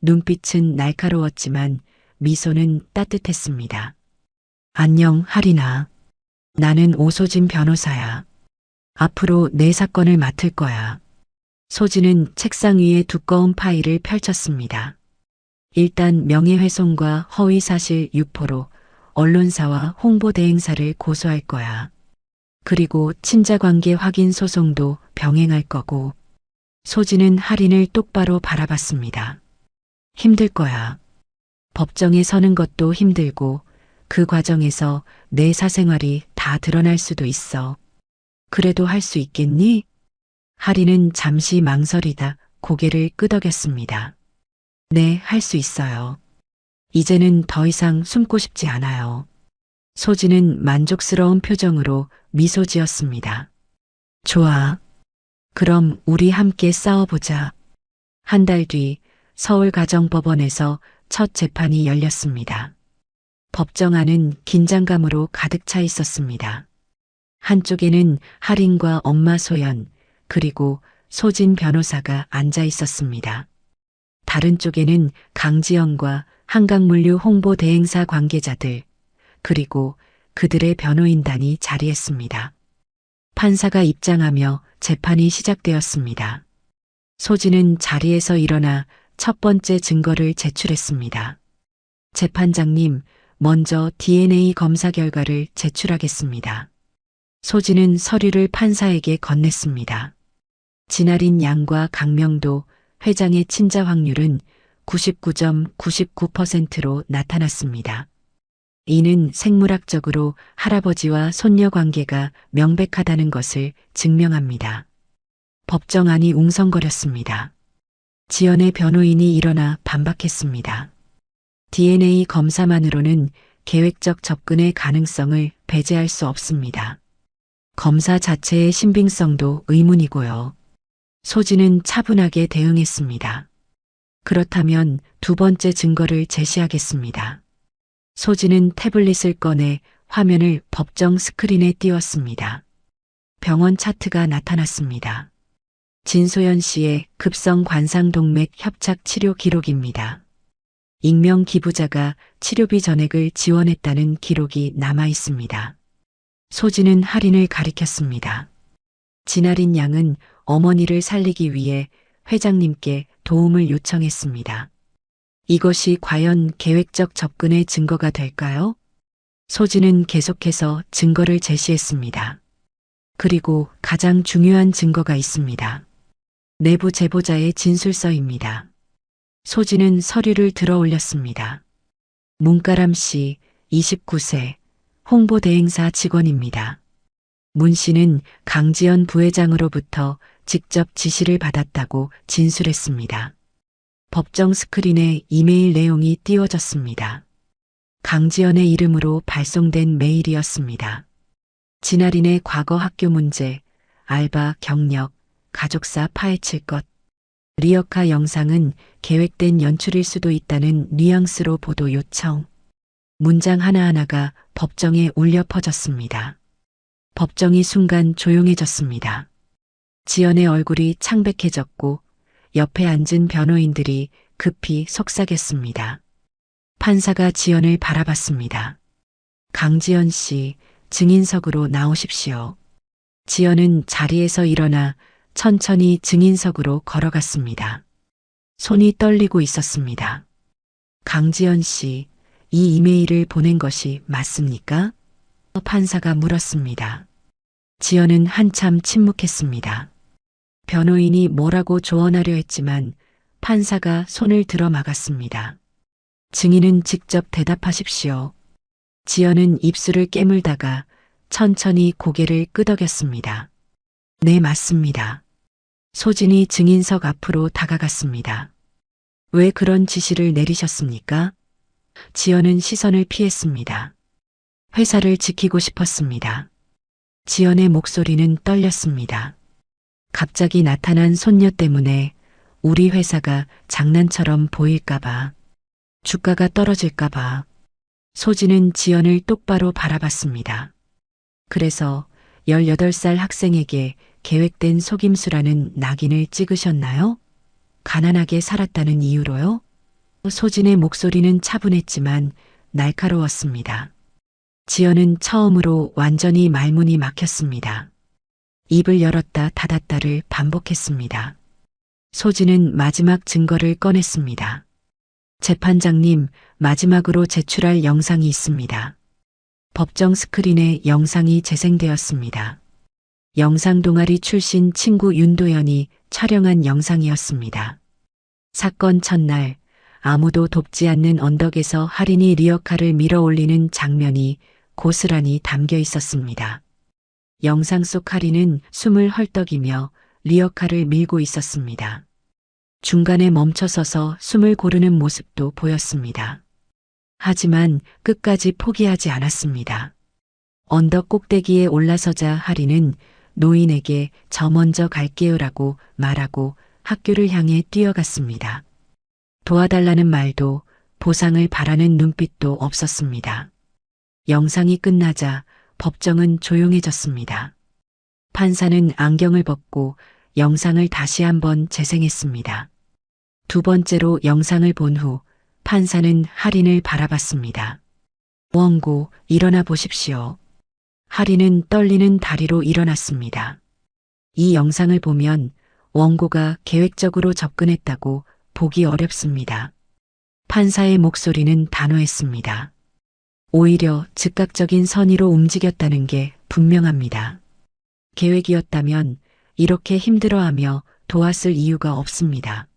눈빛은 날카로웠지만 미소는 따뜻했습니다. 안녕, 할인아. 나는 오소진 변호사야. 앞으로 내 사건을 맡을 거야. 소진은 책상 위에 두꺼운 파일을 펼쳤습니다. 일단 명예훼손과 허위사실 유포로 언론사와 홍보대행사를 고소할 거야. 그리고 친자관계 확인 소송도 병행할 거고. 소진은 할인을 똑바로 바라봤습니다. 힘들 거야. 법정에 서는 것도 힘들고 그 과정에서 내 사생활이 다 드러날 수도 있어. 그래도 할 수 있겠니? 할인은 잠시 망설이다 고개를 끄덕였습니다. 네, 할 수 있어요. 이제는 더 이상 숨고 싶지 않아요. 소진은 만족스러운 표정으로 미소 지었습니다. 좋아. 그럼 우리 함께 싸워보자. 한 달 뒤 서울가정법원에서 첫 재판이 열렸습니다. 법정 안은 긴장감으로 가득 차 있었습니다. 한쪽에는 할인과 엄마 소연, 그리고 소진 변호사가 앉아 있었습니다. 다른 쪽에는 강지영과 한강물류 홍보대행사 관계자들, 그리고 그들의 변호인단이 자리했습니다. 판사가 입장하며 재판이 시작되었습니다. 소진은 자리에서 일어나 첫 번째 증거를 제출했습니다. 재판장님, 먼저 DNA 검사 결과를 제출하겠습니다. 소진은 서류를 판사에게 건넸습니다. 진아린 양과 강명도 회장의 친자 확률은 99.99%로 나타났습니다. 이는 생물학적으로 할아버지와 손녀 관계가 명백하다는 것을 증명합니다. 법정 안이 웅성거렸습니다. 지연의 변호인이 일어나 반박했습니다. DNA 검사만으로는 계획적 접근의 가능성을 배제할 수 없습니다. 검사 자체의 신빙성도 의문이고요. 소진은 차분하게 대응했습니다. 그렇다면 두 번째 증거를 제시하겠습니다. 소진은 태블릿을 꺼내 화면을 법정 스크린에 띄웠습니다. 병원 차트가 나타났습니다. 진소연 씨의 급성 관상동맥 협착 치료 기록입니다. 익명 기부자가 치료비 전액을 지원했다는 기록이 남아 있습니다. 소진은 할인을 가리켰습니다. 진할인 양은 어머니를 살리기 위해 회장님께 도움을 요청했습니다. 이것이 과연 계획적 접근의 증거가 될까요? 소진은 계속해서 증거를 제시했습니다. 그리고 가장 중요한 증거가 있습니다. 내부 제보자의 진술서입니다. 소진은 서류를 들어 올렸습니다. 문가람 씨, 29세, 홍보대행사 직원입니다. 문 씨는 강지연 부회장으로부터 직접 지시를 받았다고 진술했습니다. 법정 스크린에 이메일 내용이 띄워졌습니다. 강지연의 이름으로 발송된 메일이었습니다. 진할인의 과거 학교 문제, 알바, 경력, 가족사 파헤칠 것. 리어카 영상은 계획된 연출일 수도 있다는 뉘앙스로 보도 요청. 문장 하나하나가 법정에 울려 퍼졌습니다. 법정이 순간 조용해졌습니다. 지연의 얼굴이 창백해졌고 옆에 앉은 변호인들이 급히 속삭였습니다. 판사가 지연을 바라봤습니다. 강지연 씨, 증인석으로 나오십시오. 지연은 자리에서 일어나 천천히 증인석으로 걸어갔습니다. 손이 떨리고 있었습니다. 강지연 씨, 이 이메일을 보낸 것이 맞습니까? 판사가 물었습니다. 지연은 한참 침묵했습니다. 변호인이 뭐라고 조언하려 했지만 판사가 손을 들어 막았습니다. 증인은 직접 대답하십시오. 지연은 입술을 깨물다가 천천히 고개를 끄덕였습니다. 네, 맞습니다. 소진이 증인석 앞으로 다가갔습니다. 왜 그런 지시를 내리셨습니까? 지연은 시선을 피했습니다. 회사를 지키고 싶었습니다. 지연의 목소리는 떨렸습니다. 갑자기 나타난 손녀 때문에 우리 회사가 장난처럼 보일까봐, 주가가 떨어질까봐. 소진은 지연을 똑바로 바라봤습니다. 그래서 18살 학생에게 계획된 속임수라는 낙인을 찍으셨나요? 가난하게 살았다는 이유로요? 소진의 목소리는 차분했지만 날카로웠습니다. 지연은 처음으로 완전히 말문이 막혔습니다. 입을 열었다 닫았다를 반복했습니다. 소진은 마지막 증거를 꺼냈습니다. 재판장님, 마지막으로 제출할 영상이 있습니다. 법정 스크린에 영상이 재생되었습니다. 영상 동아리 출신 친구 윤도현이 촬영한 영상이었습니다. 사건 첫날, 아무도 돕지 않는 언덕에서 할인이 리어카를 밀어 올리는 장면이 고스란히 담겨 있었습니다. 영상 속 할인은 숨을 헐떡이며 리어카를 밀고 있었습니다. 중간에 멈춰서서 숨을 고르는 모습도 보였습니다. 하지만 끝까지 포기하지 않았습니다. 언덕 꼭대기에 올라서자 할인은 노인에게 저 먼저 갈게요라고 말하고 학교를 향해 뛰어갔습니다. 도와달라는 말도 보상을 바라는 눈빛도 없었습니다. 영상이 끝나자 법정은 조용해졌습니다. 판사는 안경을 벗고 영상을 다시 한번 재생했습니다. 두 번째로 영상을 본 후 판사는 할인을 바라봤습니다. 원고, 일어나 보십시오. 할인은 떨리는 다리로 일어났습니다. 이 영상을 보면 원고가 계획적으로 접근했다고 보기 어렵습니다. 판사의 목소리는 단호했습니다. 오히려 즉각적인 선의로 움직였다는 게 분명합니다. 계획이었다면 이렇게 힘들어하며 도왔을 이유가 없습니다.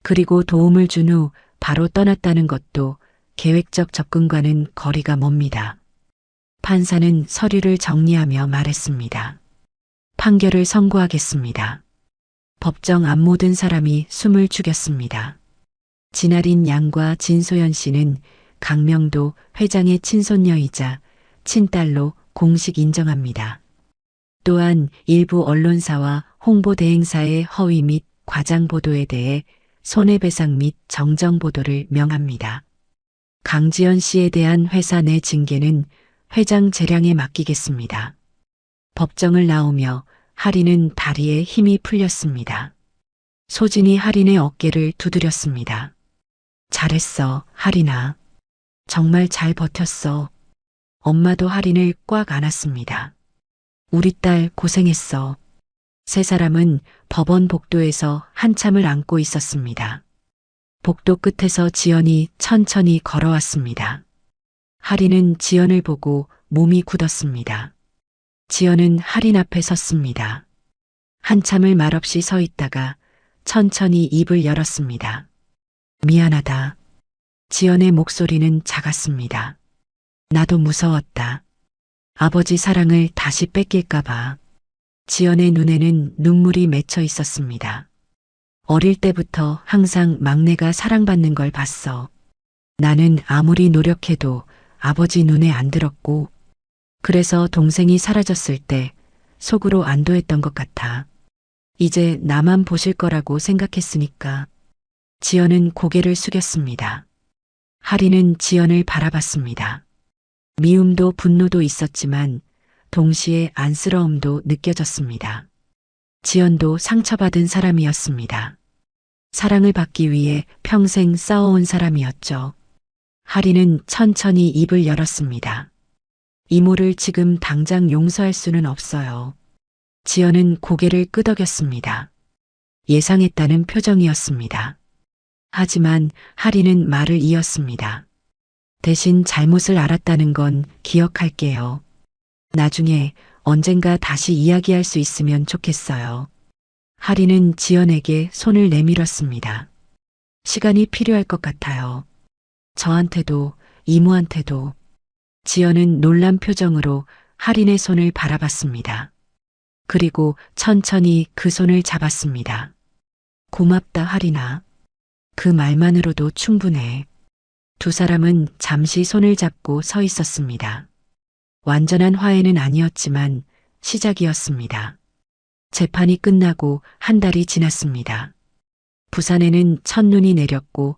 그리고 도움을 준 후 바로 떠났다는 것도 계획적 접근과는 거리가 멉니다. 판사는 서류를 정리하며 말했습니다. 판결을 선고하겠습니다. 법정 앞 모든 사람이 숨을 죽였습니다. 진아린 양과 진소연 씨는 강명도 회장의 친손녀이자 친딸로 공식 인정합니다. 또한 일부 언론사와 홍보대행사의 허위 및 과장 보도에 대해 손해배상 및 정정 보도를 명합니다. 강지연 씨에 대한 회사 내 징계는 회장 재량에 맡기겠습니다. 법정을 나오며 하리는 다리에 힘이 풀렸습니다. 소진이 하린의 어깨를 두드렸습니다. 잘했어, 하린아. 정말 잘 버텼어. 엄마도 하린을 꽉 안았습니다. 우리 딸 고생했어. 세 사람은 법원 복도에서 한참을 앉고 있었습니다. 복도 끝에서 지연이 천천히 걸어왔습니다. 하린은 지연을 보고 몸이 굳었습니다. 지연은 하린 앞에 섰습니다. 한참을 말없이 서 있다가 천천히 입을 열었습니다. 미안하다. 지연의 목소리는 작았습니다. 나도 무서웠다. 아버지 사랑을 다시 뺏길까봐. 지연의 눈에는 눈물이 맺혀 있었습니다. 어릴 때부터 항상 막내가 사랑받는 걸 봤어. 나는 아무리 노력해도 아버지 눈에 안 들었고, 그래서 동생이 사라졌을 때 속으로 안도했던 것 같아. 이제 나만 보실 거라고 생각했으니까. 지연은 고개를 숙였습니다. 하리는 지연을 바라봤습니다. 미움도 분노도 있었지만 동시에 안쓰러움도 느껴졌습니다. 지연도 상처받은 사람이었습니다. 사랑을 받기 위해 평생 싸워온 사람이었죠. 하리는 천천히 입을 열었습니다. 이모를 지금 당장 용서할 수는 없어요. 지연은 고개를 끄덕였습니다. 예상했다는 표정이었습니다. 하지만 하리는 말을 이었습니다. 대신 잘못을 알았다는 건 기억할게요. 나중에 언젠가 다시 이야기할 수 있으면 좋겠어요. 하리는 지연에게 손을 내밀었습니다. 시간이 필요할 것 같아요. 저한테도 이모한테도. 지연은 놀란 표정으로 하린의 손을 바라봤습니다. 그리고 천천히 그 손을 잡았습니다. 고맙다, 하린아. 그 말만으로도 충분해. 두 사람은 잠시 손을 잡고 서 있었습니다. 완전한 화해는 아니었지만 시작이었습니다. 재판이 끝나고 한 달이 지났습니다. 부산에는 첫눈이 내렸고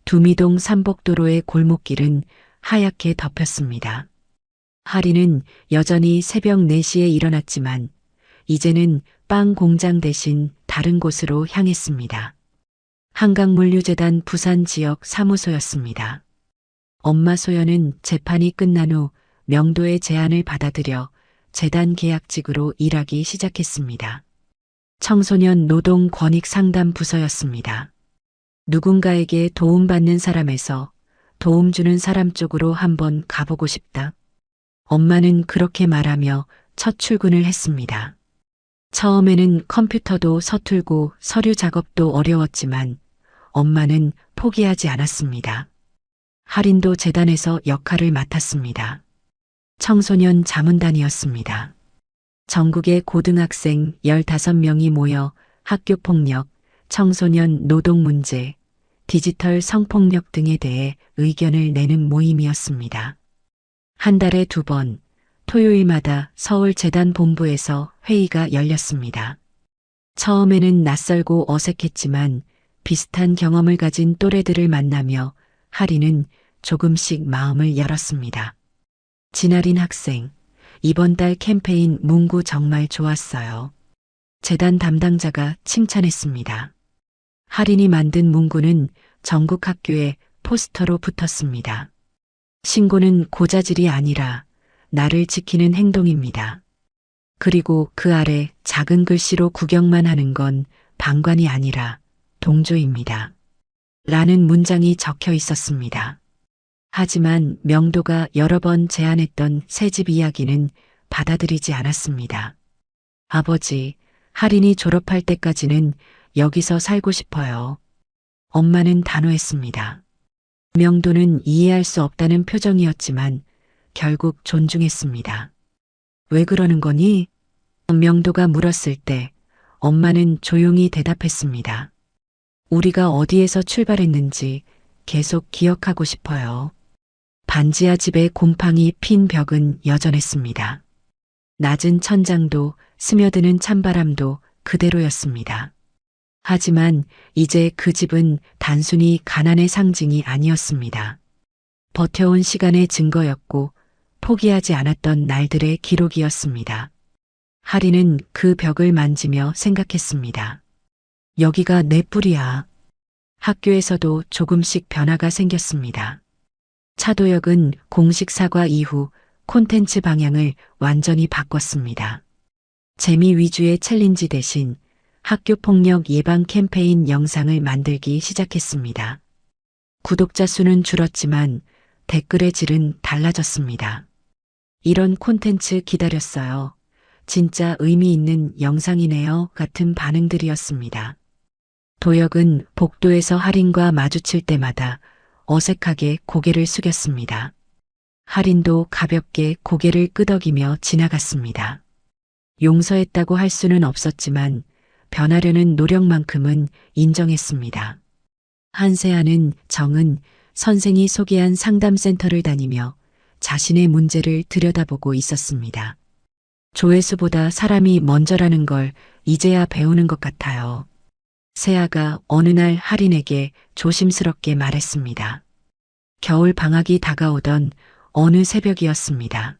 두미동 삼복도로의 골목길은 하얗게 덮였습니다. 하리는 여전히 새벽 4시에 일어났지만 이제는 빵 공장 대신 다른 곳으로 향했습니다. 한강물류재단 부산 지역 사무소였습니다. 엄마 소연은 재판이 끝난 후 명도의 제안을 받아들여 재단 계약직으로 일하기 시작했습니다. 청소년 노동 권익 상담 부서였습니다. 누군가에게 도움받는 사람에서 도움 주는 사람 쪽으로 한번 가보고 싶다. 엄마는 그렇게 말하며 첫 출근을 했습니다. 처음에는 컴퓨터도 서툴고 서류 작업도 어려웠지만 엄마는 포기하지 않았습니다. 할인도 재단에서 역할을 맡았습니다. 청소년 자문단이었습니다. 전국의 고등학생 15명이 모여 학교폭력, 청소년 노동 문제, 디지털 성폭력 등에 대해 의견을 내는 모임이었습니다. 한 달에 2번, 토요일마다 서울 재단 본부에서 회의가 열렸습니다. 처음에는 낯설고 어색했지만 비슷한 경험을 가진 또래들을 만나며 하리는 조금씩 마음을 열었습니다. 진아린 학생, 이번 달 캠페인 문구 정말 좋았어요. 재단 담당자가 칭찬했습니다. 하린이 만든 문구는 전국 학교에 포스터로 붙었습니다. 신고는 고자질이 아니라 나를 지키는 행동입니다. 그리고 그 아래 작은 글씨로 구경만 하는 건 방관이 아니라 동조입니다. 라는 문장이 적혀 있었습니다. 하지만 명도가 여러 번 제안했던 새집 이야기는 받아들이지 않았습니다. 아버지, 하린이 졸업할 때까지는 여기서 살고 싶어요. 엄마는 단호했습니다. 명도는 이해할 수 없다는 표정이었지만 결국 존중했습니다. 왜 그러는 거니? 명도가 물었을 때 엄마는 조용히 대답했습니다. 우리가 어디에서 출발했는지 계속 기억하고 싶어요. 반지하 집의 곰팡이 핀 벽은 여전했습니다. 낮은 천장도 스며드는 찬바람도 그대로였습니다. 하지만 이제 그 집은 단순히 가난의 상징이 아니었습니다. 버텨온 시간의 증거였고 포기하지 않았던 날들의 기록이었습니다. 하리는 그 벽을 만지며 생각했습니다. 여기가 내 뿌리야. 학교에서도 조금씩 변화가 생겼습니다. 차도혁은 공식 사과 이후 콘텐츠 방향을 완전히 바꿨습니다. 재미 위주의 챌린지 대신 학교 폭력 예방 캠페인 영상을 만들기 시작했습니다. 구독자 수는 줄었지만 댓글의 질은 달라졌습니다. 이런 콘텐츠 기다렸어요. 진짜 의미 있는 영상이네요. 같은 반응들이었습니다. 도혁은 복도에서 할인과 마주칠 때마다 어색하게 고개를 숙였습니다. 할인도 가볍게 고개를 끄덕이며 지나갔습니다. 용서했다고 할 수는 없었지만 변하려는 노력만큼은 인정했습니다. 한세아는 정은 선생이 소개한 상담센터를 다니며 자신의 문제를 들여다보고 있었습니다. 조회수보다 사람이 먼저라는 걸 이제야 배우는 것 같아요. 세아가 어느 날 할인에게 조심스럽게 말했습니다. 겨울 방학이 다가오던 어느 새벽이었습니다.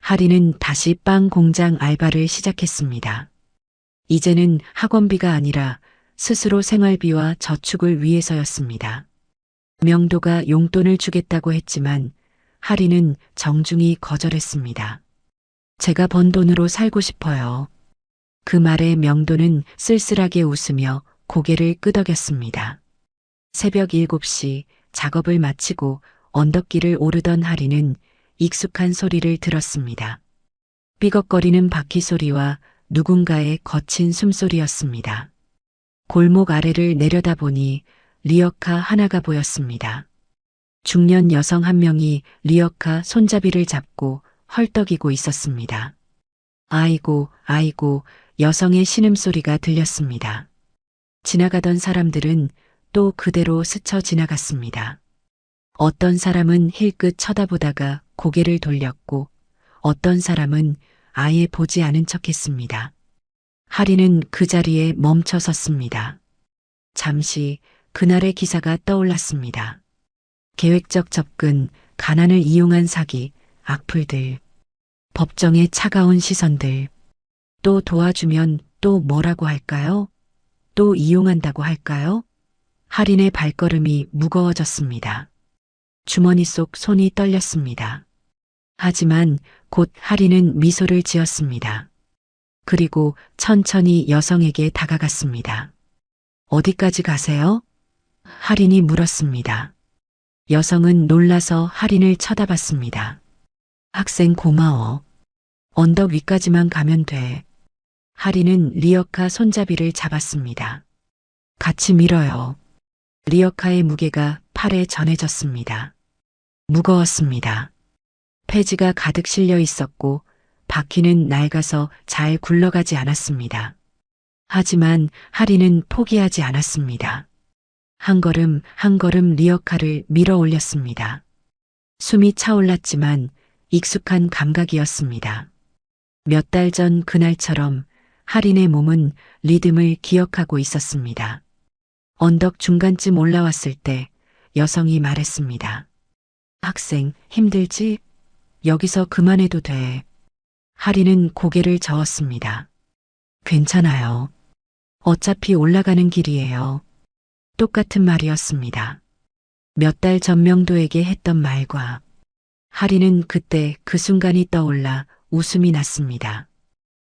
할인은 다시 빵 공장 알바를 시작했습니다. 이제는 학원비가 아니라 스스로 생활비와 저축을 위해서였습니다. 명도가 용돈을 주겠다고 했지만 할인은 정중히 거절했습니다. 제가 번 돈으로 살고 싶어요. 그 말에 명도는 쓸쓸하게 웃으며 고개를 끄덕였습니다. 새벽 7시 작업을 마치고 언덕길을 오르던 할인은 익숙한 소리를 들었습니다. 삐걱거리는 바퀴 소리와 누군가의 거친 숨소리였습니다. 골목 아래를 내려다보니 리어카 하나가 보였습니다. 중년 여성 한 명이 리어카 손잡이를 잡고 헐떡이고 있었습니다. 아이고, 아이고, 여성의 신음소리가 들렸습니다. 지나가던 사람들은 또 그대로 스쳐 지나갔습니다. 어떤 사람은 힐끗 쳐다보다가 고개를 돌렸고 어떤 사람은 아예 보지 않은 척했습니다. 할인은 그 자리에 멈춰 섰습니다. 잠시 그날의 기사가 떠올랐습니다. 계획적 접근, 가난을 이용한 사기, 악플들, 법정의 차가운 시선들. 또 도와주면 또 뭐라고 할까요? 또 이용한다고 할까요? 할인의 발걸음이 무거워졌습니다. 주머니 속 손이 떨렸습니다. 하지만 곧 할인은 미소를 지었습니다. 그리고 천천히 여성에게 다가갔습니다. 어디까지 가세요? 할인이 물었습니다. 여성은 놀라서 할인을 쳐다봤습니다. 학생 고마워. 언덕 위까지만 가면 돼. 할인은 리어카 손잡이를 잡았습니다. 같이 밀어요. 리어카의 무게가 팔에 전해졌습니다. 무거웠습니다. 폐지가 가득 실려 있었고 바퀴는 낡아서 잘 굴러가지 않았습니다. 하지만 할인은 포기하지 않았습니다. 한 걸음 한 걸음 리어카를 밀어 올렸습니다. 숨이 차올랐지만 익숙한 감각이었습니다. 몇 달 전 그날처럼 할인의 몸은 리듬을 기억하고 있었습니다. 언덕 중간쯤 올라왔을 때 여성이 말했습니다. 학생, 힘들지? 여기서 그만해도 돼. 할인은 고개를 저었습니다. 괜찮아요. 어차피 올라가는 길이에요. 똑같은 말이었습니다. 몇 달 전 명도에게 했던 말과 할인은 그때 그 순간이 떠올라 웃음이 났습니다.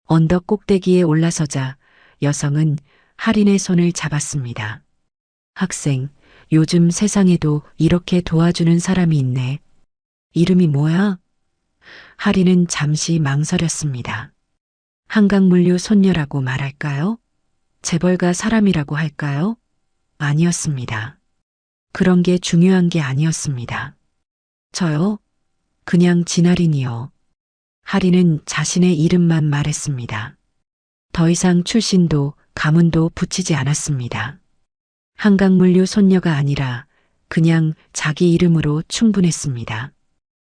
언덕 꼭대기에 올라서자 여성은 할인의 손을 잡았습니다. 학생, 요즘 세상에도 이렇게 도와주는 사람이 있네. 이름이 뭐야? 할인은 잠시 망설였습니다. 한강물류 손녀라고 말할까요? 재벌가 사람이라고 할까요? 아니었습니다. 그런 게 중요한 게 아니었습니다. 저요? 그냥 진할인이요. 할인은 자신의 이름만 말했습니다. 더 이상 출신도 가문도 붙이지 않았습니다. 한강물류 손녀가 아니라 그냥 자기 이름으로 충분했습니다.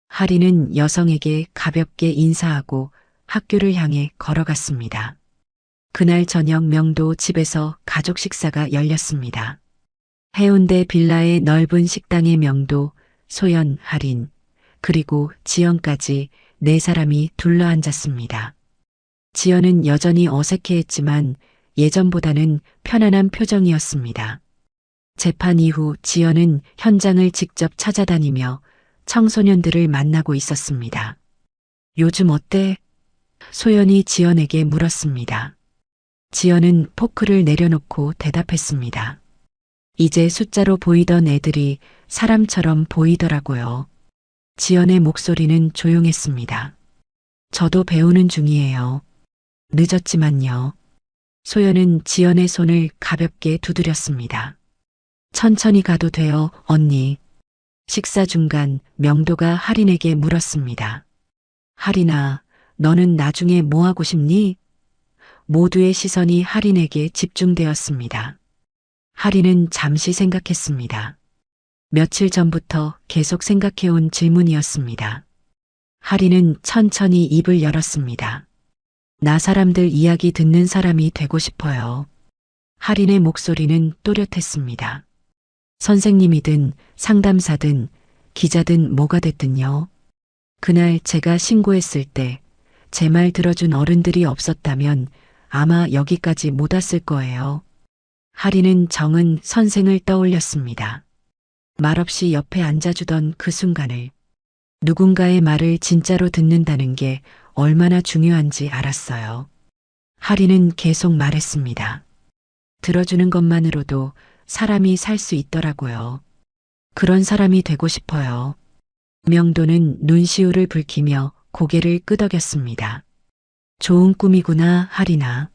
할인은 여성에게 가볍게 인사하고 학교를 향해 걸어갔습니다. 그날 저녁 명도 집에서 가족 식사가 열렸습니다. 해운대 빌라의 넓은 식당에 명도, 소연, 할인, 그리고 지연까지 네 사람이 둘러앉았습니다. 지연은 여전히 어색해했지만 예전보다는 편안한 표정이었습니다. 재판 이후 지연은 현장을 직접 찾아다니며 청소년들을 만나고 있었습니다. 요즘 어때? 소연이 지연에게 물었습니다. 지연은 포크를 내려놓고 대답했습니다. 이제 숫자로 보이던 애들이 사람처럼 보이더라고요. 지연의 목소리는 조용했습니다. 저도 배우는 중이에요. 늦었지만요. 소연은 지연의 손을 가볍게 두드렸습니다. 천천히 가도 돼요, 언니. 식사 중간 명도가 할인에게 물었습니다. 할인아, 너는 나중에 뭐 하고 싶니? 모두의 시선이 할인에게 집중되었습니다. 할인은 잠시 생각했습니다. 며칠 전부터 계속 생각해온 질문이었습니다. 할인은 천천히 입을 열었습니다. 나 사람들 이야기 듣는 사람이 되고 싶어요. 할인의 목소리는 또렷했습니다. 선생님이든 상담사든 기자든 뭐가 됐든요. 그날 제가 신고했을 때 제 말 들어준 어른들이 없었다면 아마 여기까지 못 왔을 거예요. 할인은 정은 선생을 떠올렸습니다. 말없이 옆에 앉아주던 그 순간을, 누군가의 말을 진짜로 듣는다는 게 얼마나 중요한지 알았어요. 할인은 계속 말했습니다. 들어주는 것만으로도 사람이 살 수 있더라고요. 그런 사람이 되고 싶어요. 명도는 눈시울을 붉히며 고개를 끄덕였습니다. 좋은 꿈이구나, 할인아.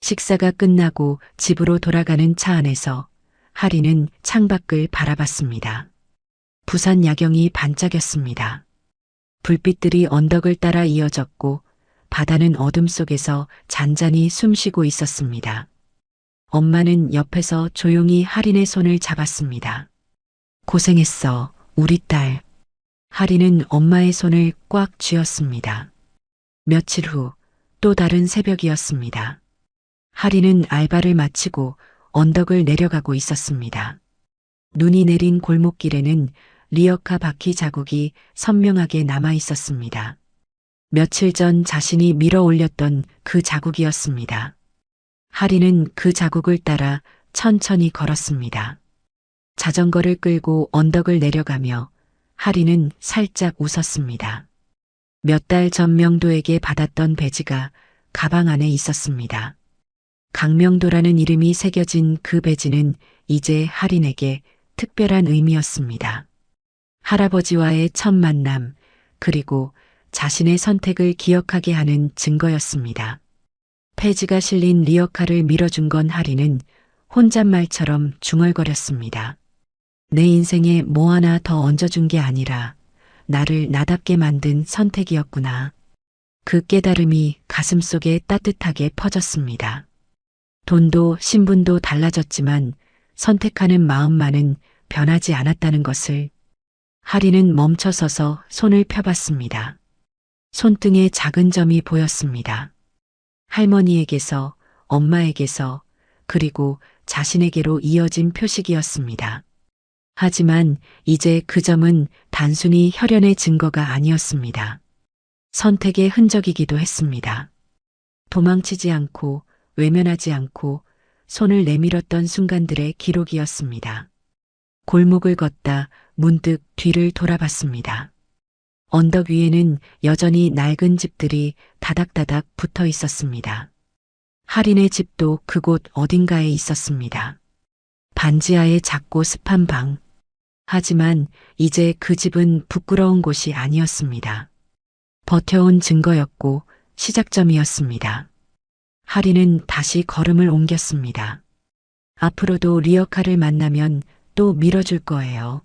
식사가 끝나고 집으로 돌아가는 차 안에서 할인은 창밖을 바라봤습니다. 부산 야경이 반짝였습니다. 불빛들이 언덕을 따라 이어졌고 바다는 어둠 속에서 잔잔히 숨쉬고 있었습니다. 엄마는 옆에서 조용히 할인의 손을 잡았습니다. 고생했어, 우리 딸. 할인은 엄마의 손을 꽉 쥐었습니다. 며칠 후 또 다른 새벽이었습니다. 할인은 알바를 마치고 언덕을 내려가고 있었습니다. 눈이 내린 골목길에는 리어카 바퀴 자국이 선명하게 남아 있었습니다. 며칠 전 자신이 밀어 올렸던 그 자국이었습니다. 할인은 그 자국을 따라 천천히 걸었습니다. 자전거를 끌고 언덕을 내려가며 할인은 살짝 웃었습니다. 몇 달 전 명도에게 받았던 배지가 가방 안에 있었습니다. 강명도라는 이름이 새겨진 그 배지는 이제 할인에게 특별한 의미였습니다. 할아버지와의 첫 만남, 그리고 자신의 선택을 기억하게 하는 증거였습니다. 폐지가 실린 리어카를 밀어준 건 할인은 혼잣말처럼 중얼거렸습니다. 내 인생에 뭐 하나 더 얹어준 게 아니라 나를 나답게 만든 선택이었구나. 그 깨달음이 가슴속에 따뜻하게 퍼졌습니다. 돈도 신분도 달라졌지만 선택하는 마음만은 변하지 않았다는 것을. 할인은 멈춰서서 손을 펴봤습니다. 손등에 작은 점이 보였습니다. 할머니에게서, 엄마에게서, 그리고 자신에게로 이어진 표식이었습니다. 하지만 이제 그 점은 단순히 혈연의 증거가 아니었습니다. 선택의 흔적이기도 했습니다. 도망치지 않고 외면하지 않고 손을 내밀었던 순간들의 기록이었습니다. 골목을 걷다 문득 뒤를 돌아봤습니다. 언덕 위에는 여전히 낡은 집들이 다닥다닥 붙어 있었습니다. 할인의 집도 그곳 어딘가에 있었습니다. 반지하의 작고 습한 방. 하지만 이제 그 집은 부끄러운 곳이 아니었습니다. 버텨온 증거였고 시작점이었습니다. 할인은 다시 걸음을 옮겼습니다. 앞으로도 리어카를 만나면 또 밀어줄 거예요.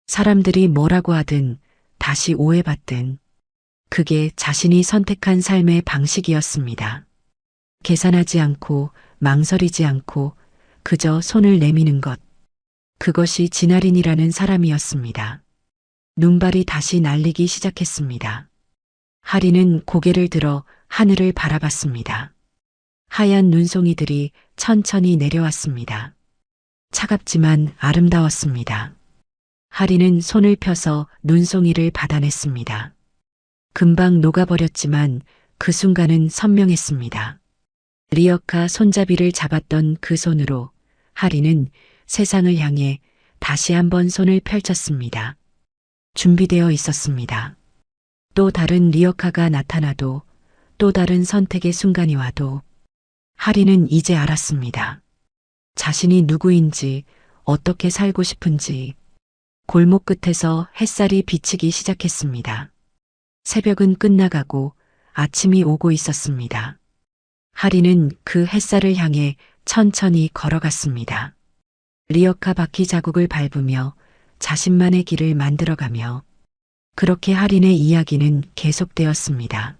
사람들이 뭐라고 하든 다시 오해받든 그게 자신이 선택한 삶의 방식이었습니다. 계산하지 않고 망설이지 않고 그저 손을 내미는 것. 그것이 진아린이라는 사람이었습니다. 눈발이 다시 날리기 시작했습니다. 하리는 고개를 들어 하늘을 바라봤습니다. 하얀 눈송이들이 천천히 내려왔습니다. 차갑지만 아름다웠습니다. 하리는 손을 펴서 눈송이를 받아냈습니다. 금방 녹아버렸지만 그 순간은 선명했습니다. 리어카 손잡이를 잡았던 그 손으로 하리는 세상을 향해 다시 한번 손을 펼쳤습니다. 준비되어 있었습니다. 또 다른 리어카가 나타나도 또 다른 선택의 순간이 와도 하리는 이제 알았습니다. 자신이 누구인지 어떻게 살고 싶은지. 골목 끝에서 햇살이 비치기 시작했습니다. 새벽은 끝나가고 아침이 오고 있었습니다. 하리는 그 햇살을 향해 천천히 걸어갔습니다. 리어카 바퀴 자국을 밟으며 자신만의 길을 만들어가며 그렇게 하린의 이야기는 계속되었습니다.